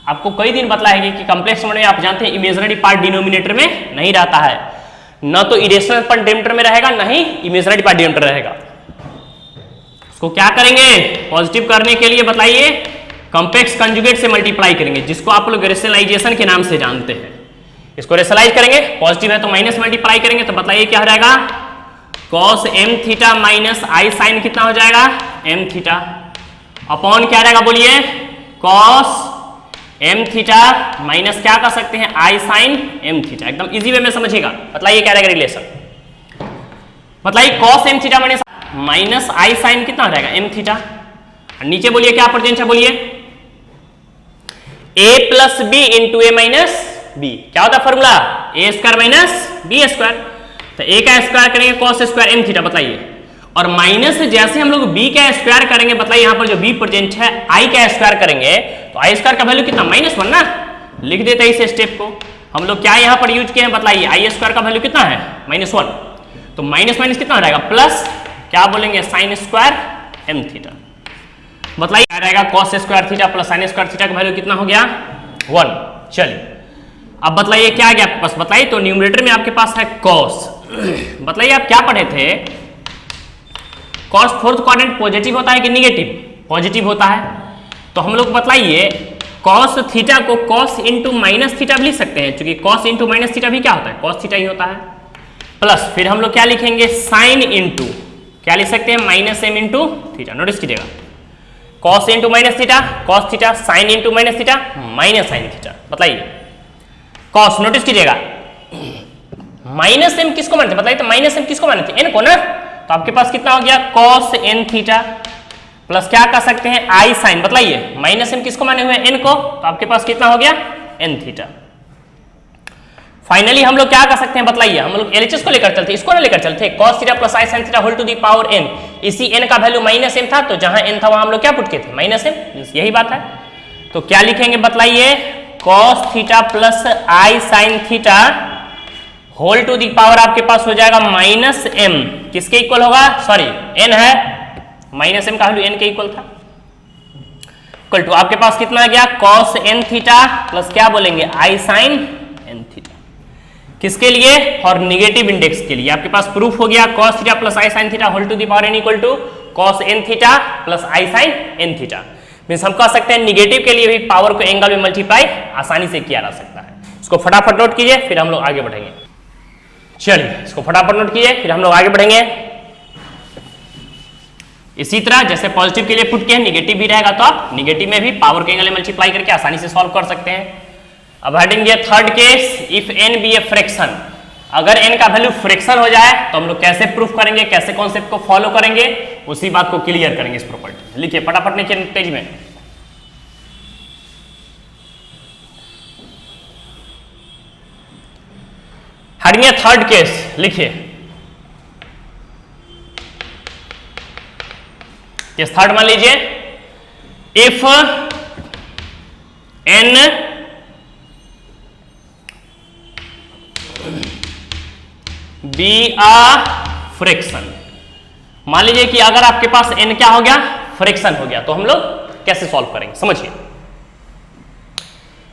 आपको कई दिन बतलाएंगे कि कॉम्प्लेक्स नंबर में आप जानते हैं इमेजिनरी पार्ट डिनोमिनेटर में नहीं रहता है, न तो इरेशनल पार्ट डिनोमिनेटर में रहेगा, न ही इमेजिनरी पार्ट डिनोमिनेटर रहेगा। इसको क्या करेंगे, पॉजिटिव करने के लिए बताइए कॉम्प्लेक्स कंजुगेट से मल्टीप्लाई करेंगे, जिसको आप लोग रेशनलाइजेशन के नाम से जानते हैं। इसको रेशनलाइज करेंगे, पॉजिटिव है तो माइनस मल्टीप्लाई करेंगे, तो बताइए क्या हो जाएगा, cos m थीटा माइनस आई साइन कितना हो जाएगा, m थीटा अपॉन क्या रहेगा, बोलिए cos m थीटा माइनस क्या कर सकते हैं, आई साइन m थीटा। एकदम इजी वे में समझिएगा। बताइए क्या रहेगा रिलेशन, बताइए cos m थीटा माइनस आई साइन कितना हो जाएगा, m थीटा। नीचे बोलिए क्या प्रेजेंट है, बोलिए a plus B into A minus B, क्या होता है formula, A square minus B square, तो a का स्क्वायर करेंगे cos स्क्वायर m थीटा, बताइए, और माइनस जैसे हम लोग b का स्क्वायर करेंगे, बताइए यहां पर जो b प्रेजेंट है i का स्क्वायर करेंगे, तो i स्क्वायर का वैल्यू कितना, -1 ना, लिख देते हैं इस स्टेप को। हम लोग क्या यहां पर यूज किए हैं, बताइए i स्क्वायर का वैल्यू कितना है, -1, तो माइनस माइनस कितना हो जाएगा, प्लस क्या बोलेंगे, साइन स्क्वायर m थीटा। बताइए क्या रहेगा, cos square theta plus sine square theta का वैल्यू कितना हो गया, 1। चलिए अब बताइए क्या आ गया आपके पास, बताइए तो न्यूमरेटर में आपके पास है cos। बताइए आप क्या पढ़े थे, cos फोर्थ क्वाड्रेंट पॉजिटिव होता है कि निगेटिव, पॉजिटिव होता है, तो हम लोग बताइए cos थीटा को cos इंटू माइनस थीटा भी लिख सकते हैं, क्योंकि cos इंटू माइनस थीटा भी क्या होता है, cos थीटा ही होता है, प्लस फिर हम लोग क्या लिखेंगे, साइन इंटू क्या लिख सकते हैं, minus m into theta. Notice कीजिएगा, cos into minus theta cos theta, sine into minus theta minus sine theta. बताइए cos, नोटिस कीजिएगा माइनस m किसको मानते, बताइए तो माइनस m किसको मानते हैं, n को ना, तो आपके पास कितना हो गया, cos n थीटा प्लस क्या कर सकते हैं, आई साइन, बताइए माइनस m किसको माने हुए n को, तो आपके पास कितना हो गया, n थीटा। फाइनली हम लोग क्या कर सकते हैं, बताइए हम लोग एलएचएस को लेकर चलते, इसको ना लेकर चलते, cos theta plus i sine theta whole to the power n, इसी n का वैल्यू माइनस m था, तो जहां n था वहां हम लोग क्या पुट किए थे, माइनस m, यही बात है। तो क्या लिखेंगे, बताइए cos theta plus i sine theta whole to the power आपके पास हो जाएगा माइनस m, किसके इक्वल होगा, सॉरी n है, माइनस m का वैल्यू n के इक्वल था, इक्वल टू आपके पास कितना आ गया, cos n थीटा प्लस क्या बोलेंगे, आई साइन n थीटा, किसके लिए, और निगेटिव इंडेक्स के लिए। आपके पास प्रूफ हो गया cos theta plus i sine theta whole to the power n equal to cos n theta plus i sine n theta. Means हम कह सकते हैं निगेटिव के लिए भी पावर को एंगल में मल्टीप्लाई आसानी से किया जा सकता है। इसको फटाफट नोट कीजिए, फिर हम लोग आगे बढ़ेंगे। चलिए इसको फटाफट नोट कीजिए, फिर हम लोग आगे बढ़ेंगे। इसी तरह जैसे पॉजिटिव के लिए पुट किया, निगेटिव भी रहेगा तो आप निगेटिव में भी पावर के एंगल में मल्टीप्लाई करके आसानी से सॉल्व कर सकते हैं। अब हटेंगे third case, if n be a fraction, अगर n का वैल्यू फ्रैक्शन हो जाए तो हम लोग कैसे प्रूफ करेंगे, कैसे कॉन्सेप्ट को फॉलो करेंगे, उसी बात को क्लियर करेंगे इस प्रॉपर्टी। लिखिए फटाफट, लिखिए तेज में। हटेंगे थर्ड केस, लिखिए केस थर्ड मान लीजिए, if n be a fraction, मान लीजिए कि अगर आपके पास n क्या हो गया, फ्रैक्शन हो गया, तो हम लोग कैसे सॉल्व करेंगे, समझिए।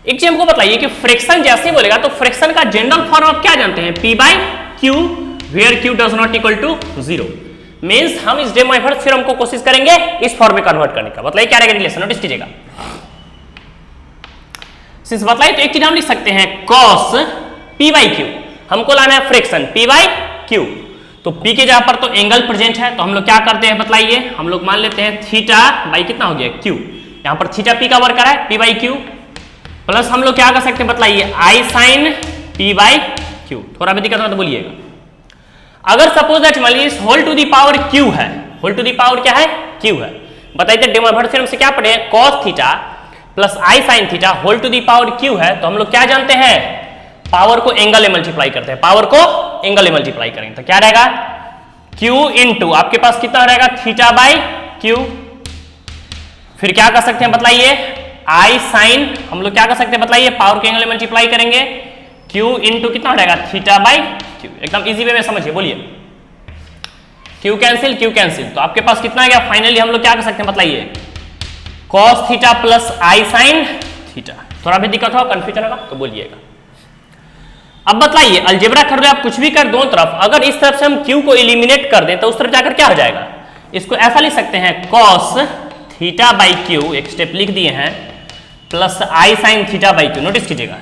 एक चीज हमको बताइए कि फ्रैक्शन जैसे बोलेगा तो फ्रैक्शन का जनरल फॉर्म आप क्या जानते हैं, p by Q, where q does not equal to 0। Means हम इस डे माइफर्स थ्योरम को कोशिश करेंगे इस फॉर्म में कन्वर्ट करने का। बताइए क्या रहेगा रिलेशन, नोटिस कीजिएगा। सिंस बताइए तो एक चीज हम लिख सकते हैं cos p बाई क्यू, हमको लाना है फ्रैक्शन p बाई क्यू, तो p के जगह पर तो एंगल प्रेजेंट है, तो हम लोग क्या करते हैं, बताइए हम लोग मान लेते हैं थीटा बाई कितना हो गया q, यहां पर थीटा p का वर्क है p बाई क्यू, प्लस हम लोग क्या कर सकते हैं, बताइए i sign p by Q. थोड़ा भी दिक्कत हो तो बोलिएगा। अगर सपोज दैट मान लीजिए whole to the power q है, होल टू दी पावर क्या है, q है, बताइए डे माइफर्स थ्योरम से क्या पढ़े, cos theta plus i sine theta whole to the power q है, तो हम लोग क्या जानते हैं, पावर को एंगल में मल्टीप्लाई करते हैं, पावर को एंगल में मल्टीप्लाई करेंगे, तो क्या रहेगा q इंटू आपके पास कितना रहेगा थीटा बाई क्यू, फिर क्या कर सकते हैं, बताइए आई साइन, हम लोग क्या कर सकते हैं, बताइए पावर के एंगल में मल्टीप्लाई करेंगे, q इंटू कितना रहेगा थीटा बाई क्यू। एकदम इजी वे में समझिए, बोलिए क्यू कैंसिल, तो आपके पास कितना आ गया फाइनली हम लोग क्या कर सकते हैं बताइए, cos theta plus i sine theta. थोड़ा भी दिक्कत होगा कंफ्यूजन होगा तो बोलिएगा। अब बताइए अलजेब्रा कर रहे आप कुछ भी कर दोनों तरफ, अगर इस तरफ से हम क्यू को एलिमिनेट कर दें तो उस तरफ जाकर क्या हो जाएगा, इसको ऐसा लिख सकते हैं कॉस थीटा बाई क्यू, एक स्टेप लिख दिए हैं, plus i sine theta by Q. Notice कीजिएगा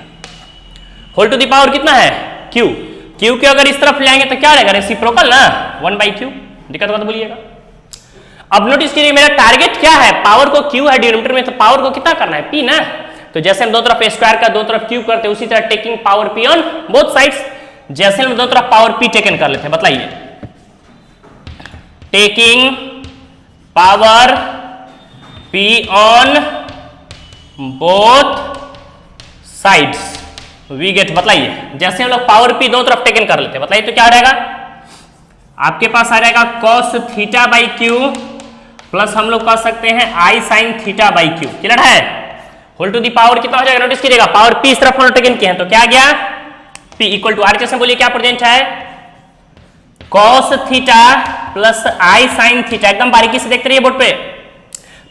होल टू द पावर कितना है क्यू, क्यू के अगर इस तरफ ले आएंगे तो क्या रहेगा रेसिप्रोकल ना 1/q। दिक्कत होगा तो बोलिएगा। अब नोटिस कीजिए मेरा टारगेट क्या है, पावर को क्यू है डिनोमिनेटर में, तो पावर को कितना करना है p ना, तो जैसे हम दो तरफ a स्क्वायर का दो तरफ क्यूब करते हैं उसी तरह taking power p on both sides, जैसे हम दो तरफ पावर p टेकन कर लेते हैं बताइए, taking power p on both sides we get, बताइए जैसे हम लोग पावर p दो तरफ टेकन कर लेते हैं बताइए तो क्या रहेगा, आपके पास आ जाएगा cos theta by q plus हम लोग कह सकते हैं i sine theta by q. Clear है, होल टू दी पावर कितना हो जाएगा, नोटिस कीजिएगा पावर p इस तरफ हम लोग टेकन किए हैं तो क्या गया p इक्वल टू आरएचएस में बोलिए क्या प्रेजेंट है, cos theta plus i sine theta. एकदम बारीकी से देखते रहिए बोर्ड पे,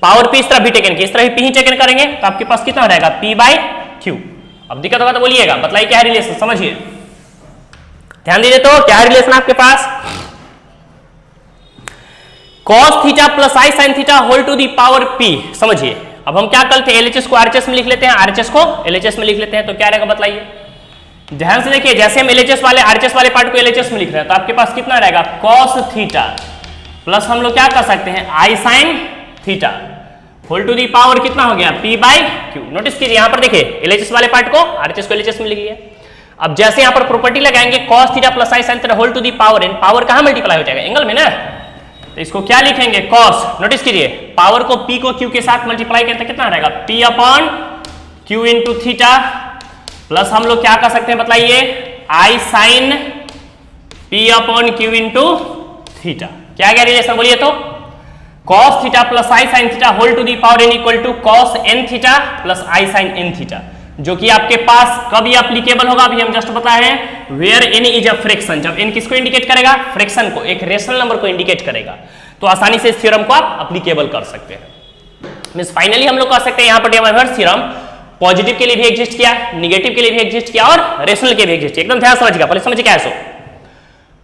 पावर p इस तरफ भी टेकन किए, इस तरफ भी p ही टेकन करेंगे तो आपके पास कितना हो जाएगा p बाई क्यू। अब दिक्कत होगा तो बोलिएगा, बताइए क्या है रिलेशन, समझिए ध्यान दीजिए तो क्या है रिलेशन आपके पास, cos theta plus i sine theta whole to the power p। समझिए अब हम क्या करते हैं एलएचएस को आरएचएस में लिख लेते हैं, आरएचएस को एलएचएस में लिख लेते हैं तो क्या रहेगा बताइए, ध्यान से देखिए जैसे हम एलएचएस वाले आरएचएस वाले पार्ट को एलएचएस में लिख रहे हैं तो आपके पास कितना रहेगा cos थीटा प्लस हम लोग क्या कर सकते हैं i sine theta whole to the power कितना हो गया p बाई क्यू। नोटिस कीजिए यहाँ पर देखिए एलएचएस वाले पार्ट को आरएचएस को एलएचएस में लिख लिया। अब जैसे यहाँ पर प्रॉपर्टी लगाएंगे cos theta plus i sine theta whole to the power n, power कहाँ मल्टीप्लाई हो जाएगा एंगल में ना, तो इसको क्या लिखेंगे cos, नोटिस कीजिए पावर को p को q के साथ मल्टीप्लाई करते हैं कितना रहेगा p upon q into theta plus हम लोग क्या कर सकते हैं बताइए i sine p upon q into theta. क्या गया रिलेशन बोलिए तो, cos theta plus i sine theta whole to the power n equal to cos n theta plus i sine n theta, जो कि आपके पास कब ये एप्लीकेबल होगा अभी हम जस्ट बताए हैं, where n is a fraction, जब n किसको इंडिकेट करेगा फ्रैक्शन को, एक रेशनल नंबर को इंडिकेट करेगा, तो आसानी से इस थ्योरम को आप एप्लीकेबल कर सकते हैं। मींस फाइनली हम लोग कह सकते हैं यहाँ पर डेमाइवर्स थ्योरम पॉजिटिव के लिए भी एग्जिस्ट किया, निगेटिव के लिए भी एग्जिस्ट किया और रेशनल के भी एग्जिस्ट किया। एकदम ध्यान समझिएगा, पहले समझिए क्या है सो,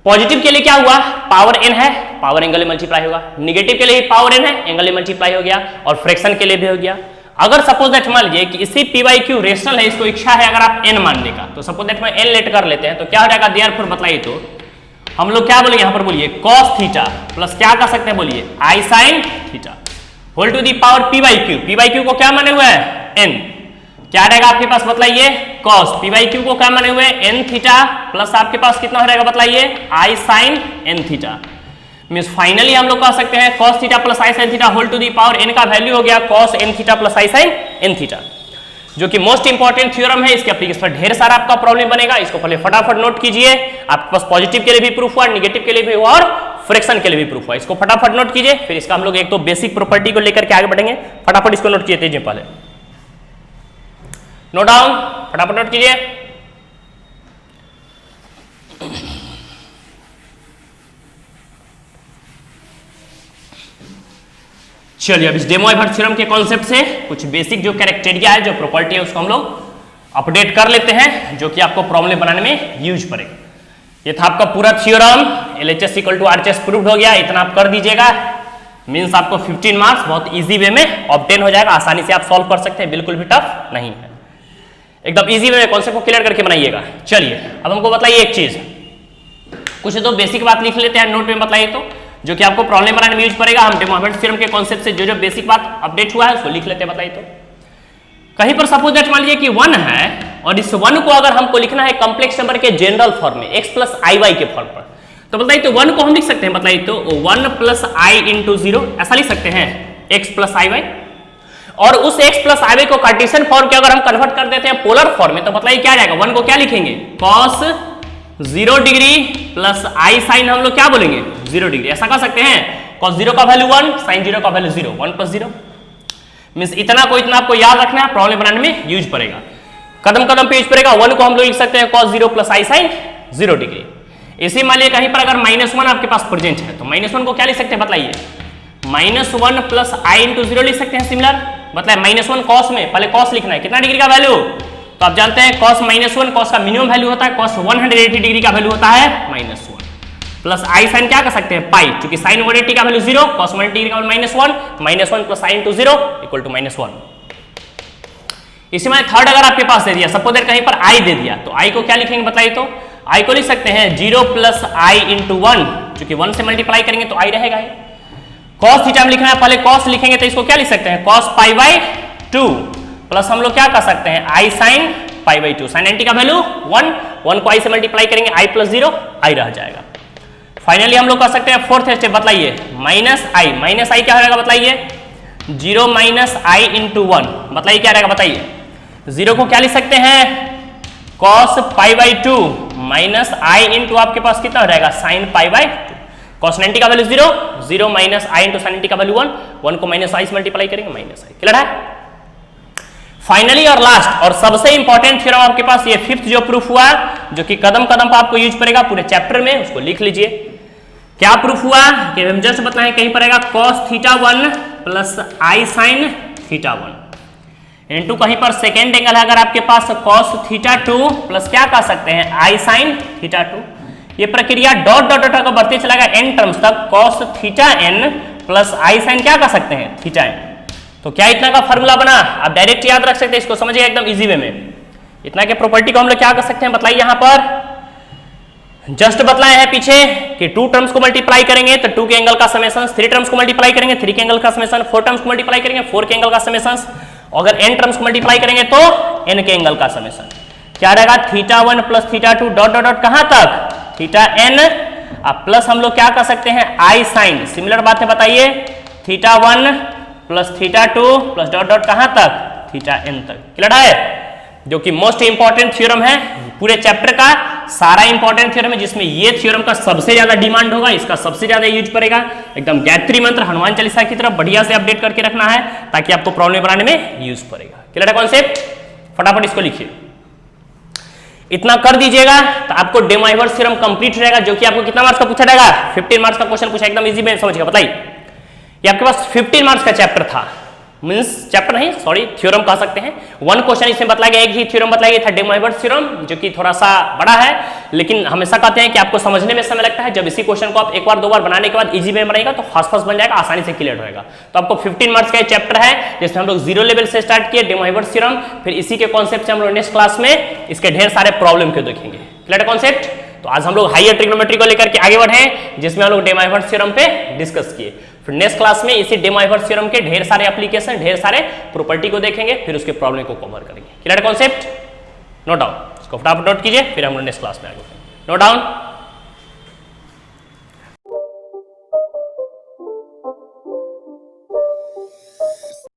पॉजिटिव के लिए क्या हुआ पावर n है, पावर एंगल में मल्टीप्लाई होगा, निगेटिव के लिए पावर n है एंगल में मल्टीप्लाई हो गया और फ्रैक्शन के लिए भी हो गया। अगर सपोज दैट मान लीजिए कि इसी p बाई क्यू रेशनल है, इसको इच्छा है अगर आप n मानने का, तो सपोज दैट में n लेट कर लेते हैं तो क्या हो जाएगा देयरफॉर बताइए तो हम लोग क्या बोलेंगे यहाँ पर बोलिए cos थीटा प्लस क्या कर सकते हैं बोलिए i sine theta whole to the power p by q को क्या माने हुए हैं n, क्या रहेगा आपके पास बतलाइए cos p बाई क्यू को क्या माने हुए n थीटा प्लस आपके पास कितना हो जाएगा बताइए i sine n theta. Means finally हम लोग कह सकते हैं cos theta plus i sine theta whole to the power n का वैल्यू हो गया cos n theta plus i sine n theta, जो कि मोस्ट इंपॉर्टेंट थ्योरम है। इसके एप्लीकेशन पर ढेर सारा आपका प्रॉब्लम बनेगा, इसको पहले फटाफट नोट कीजिए। आपके पास पॉजिटिव के लिए भी प्रूफ हुआ, निगेटिव के लिए भी हुआ और फ्रैक्शन के लिए भी प्रूफ हुआ, इसको फटाफट नोट कीजिए। फिर इसका हम लोग एक तो बेसिक प्रॉपर्टी को लेकर के आगे बढ़ेंगे, फटाफट इसको नोट कीजिए तेजी पहले, नोट डाउन फटाफट नोट कीजिए। चलिए अब इस डेमोइवर्स थ्योरम के कॉन्सेप्ट से कुछ बेसिक जो कैरेक्टेरिया है, जो प्रॉपर्टी है, उसको हम लोग अपडेट कर लेते हैं, जो कि आपको प्रॉब्लम बनाने में यूज पड़ेगा। ये था आपका पूरा theorem, LHS equal to RHS proved हो गया, इतना आप कर दीजिएगा। मींस आपको 15 मार्क्स बहुत इजी वे में ऑब्टेन हो जाएगा, आसानी से आप सॉल्व कर सकते हैं, बिल्कुल भी टफ नहीं है, एकदम इजी वे में कॉन्सेप्ट को क्लियर करके बनाइएगा। चलिए अब हमको बताइए एक चीज, कुछ तो बेसिक बात लिख लेते हैं नोट में, बताइए तो जो कि आपको प्रॉब्लम बनाने में यूज पड़ेगा। हम डेमोइवर्स थ्योरम के कॉन्सेप्ट से जो जो बेसिक बात अपडेट हुआ है उसको लिख लेते हैं, बताइए तो। कहीं पर सपोज दैट मान लीजिए कि 1 है और इस 1 को अगर हमको लिखना है कॉम्प्लेक्स नंबर के जनरल फॉर्म में x प्लस आई वाई के फॉर्म पर, तो बताइए तो 1 को हम लिख सकते हैं, बताइए तो 1 प्लस आई इंटू 0 ऐसा लिख सकते हैं x प्लस आई वाई। और उस x प्लस आई वाई को कार्टेशियन फॉर्म के अगर हम कन्वर्ट कर देते हैं पोलर फॉर्म में, तो बताइए क्या जाएगा, 1 को क्या लिखेंगे cos 0 degree plus i sign हम लोग क्या बोलेंगे 0 डिग्री, ऐसा कर सकते हैं। cos 0 का वैल्यू 1, sin 0 का वैल्यू 0, 1 प्लस 0। मींस इतना को इतना आपको याद रखना है, प्रॉब्लम बनाने में यूज पड़ेगा, कदम कदम पे यूज पड़ेगा। 1 को हम लोग लिख सकते हैं cos 0 plus i sign 0 degree. इसी मान लीजिए कहीं पर अगर -1 आपके पास प्रेजेंट है तो -1 को क्या लिख सकते हैं बताइए, -1 प्लस आई इंटू 0 लिख सकते हैं। सिमिलर मतलब -1 कॉस में पहले कॉस लिखना है, कितना डिग्री का वैल्यू, तो आप जानते हैं cos -1 cos का मिनिमम वैल्यू होता है, cos 180 डिग्री का वैल्यू होता है -1 प्लस आई साइन क्या कर सकते हैं पाई, क्योंकि sin 180 का वैल्यू 0 cos 180 डिग्री का value -1 plus i into 0 equal to -1। इसी में थर्ड अगर आपके पास दे दिया, सपोज दैट कहीं पर आई दे दिया, तो आई को क्या लिखेंगे बताइए, तो आई को लिख सकते हैं 0 प्लस आई इंटू 1, क्योंकि 1 से मल्टीप्लाई करेंगे तो आई रहेगा। cos थीटा में लिखना है, पहले cos लिखेंगे तो इसको क्या लिख सकते हैं cos पाई बाई 2 प्लस हम लोग क्या कर सकते हैं i sine pi by 2, sign 90 का वैल्यू 1 को आई से मल्टीप्लाई करेंगे आई प्लस 0 आई रह जाएगा। फाइनली हम लोग कर सकते हैं फोर्थ स्टेप, बताइए माइनस आई क्या रहेगा बताइए, 0 माइनस आई इंटू 1 बताइए क्या रहेगा बताइए, 0 को क्या लिख सकते हैं cos pi by 2 minus I into आपके पास कितना हो जाएगा साइन पाई बाई 2, cos 90 का वैल्यू 0 माइनस आई इंटू साइन 90 का वैल्यू 1 को माइनस आई से मल्टीप्लाई करेंगे माइनस आई। क्लियर है। फाइनली और लास्ट और सबसे इंपॉर्टेंट थ्योरम आपके पास ये फिफ्थ जो प्रूफ हुआ, जो कि कदम कदम पर आपको यूज पड़ेगा पूरे चैप्टर में, उसको लिख लीजिए। क्या प्रूफ हुआ कि हम जस्ट बताएं, कहीं पर आएगा cos theta 1 plus i sine theta 1 into कहीं पर सेकेंड एंगल है अगर आपके पास cos थीटा 2 प्लस क्या कह सकते हैं आई साइन थीटा 2। ये प्रक्रिया डॉट डॉट डॉट का बढ़ते चलेगा n टर्म्स तक, cos theta n plus i sign क्या कह सकते हैं थीटा n। तो क्या इतना का फॉर्मूला बना, आप डायरेक्ट याद रख सकते हैं, इसको समझिए एकदम इजी वे में। इतना के प्रॉपर्टी को हम लोग क्या कर सकते हैं बताइए, यहां पर जस्ट बतलाया है पीछे कि 2 टर्म्स को मल्टीप्लाई करेंगे तो 2 के एंगल का समेशन, 3 टर्म्स को मल्टीप्लाई करेंगे 3 के एंगल का समेशन, 4 टर्म्स को मल्टीप्लाई करेंगे 4 के एंगल का समेशन, अगर n टर्म्स को मल्टीप्लाई करेंगे तो n के एंगल का समेशन। क्या रहेगा theta 1 plus theta 2 dot dot dot कहां तक थीटा n, अब प्लस हम लोग क्या कर सकते हैं आई साइन, सिमिलर बात है बताइए, theta 1 plus theta 2 plus dot dot कहां तक थीटा n तक। क्लियर है, जो कि मोस्ट इंपॉर्टेंट थ्योरम है पूरे चैप्टर का, सारा इंपॉर्टेंट थ्योरम है जिसमें ये थ्योरम का सबसे ज्यादा डिमांड होगा, इसका सबसे ज्यादा यूज पड़ेगा। एकदम गायत्री मंत्र हनुमान चालीसा की तरफ बढ़िया से अपडेट करके रखना है ताकि आपको प्रॉब्लम बनाने में यूज पड़ेगा। क्लियर है कॉन्सेप्ट, फटाफट इसको लिखिए। इतना कर दीजिएगा तो आपको डे माइवर्स थ्योरम कंप्लीट रहेगा, जो कि आपको कितना मार्क्स का पूछा जाएगा 15 मार्क्स का क्वेश्चन पूछा, एकदम इजी में समझिएगा। बताइए ये आपके पास 15 मार्क्स का चैप्टर था, मींस चैप्टर नहीं सॉरी थ्योरम कह सकते हैं। 1 क्वेश्चन इसमें बतलाया गया, एक ही थ्योरम बतलाया गया था डे माइवर्स थ्योरम, जो कि थोड़ा सा बड़ा है, लेकिन हमेशा कहते हैं कि आपको समझने में समय लगता है। जब इसी क्वेश्चन को आप एक बार दो बार बनाने के बाद इजी में बनेगा तो फास्ट बन जाएगा, आसानी से क्लियर होगा। तो आपको 15 मार्क्स का चैप्टर है जिसमें हम लोग 0 लेवल से स्टार्ट किए डे माइवर्स थ्योरम, फिर इसी के कॉन्सेप्ट से हम लोग नेक्स्ट क्लास में इसके ढेर सारे प्रॉब्लम को देखेंगे। Clear concept. तो आज हम लोग हायर ट्रिग्नोमेट्री को लेकर के आगे बढ़े, जिसमें हम लोग डे माइवर्स थ्योरम पे डिस्कस किए। फिर नेक्स्ट क्लास में इसी डे माइवर्स थ्योरम के ढेर सारे एप्लीकेशन, ढेर सारे प्रॉपर्टी को देखेंगे, फिर उसके प्रॉब्लम को कवर करेंगे। क्लियर कॉन्सेप्ट, नोट डाउन, इसको फटाफट नोट कीजिए, फिर हम लोग नेक्स्ट क्लास में आगे। Note down.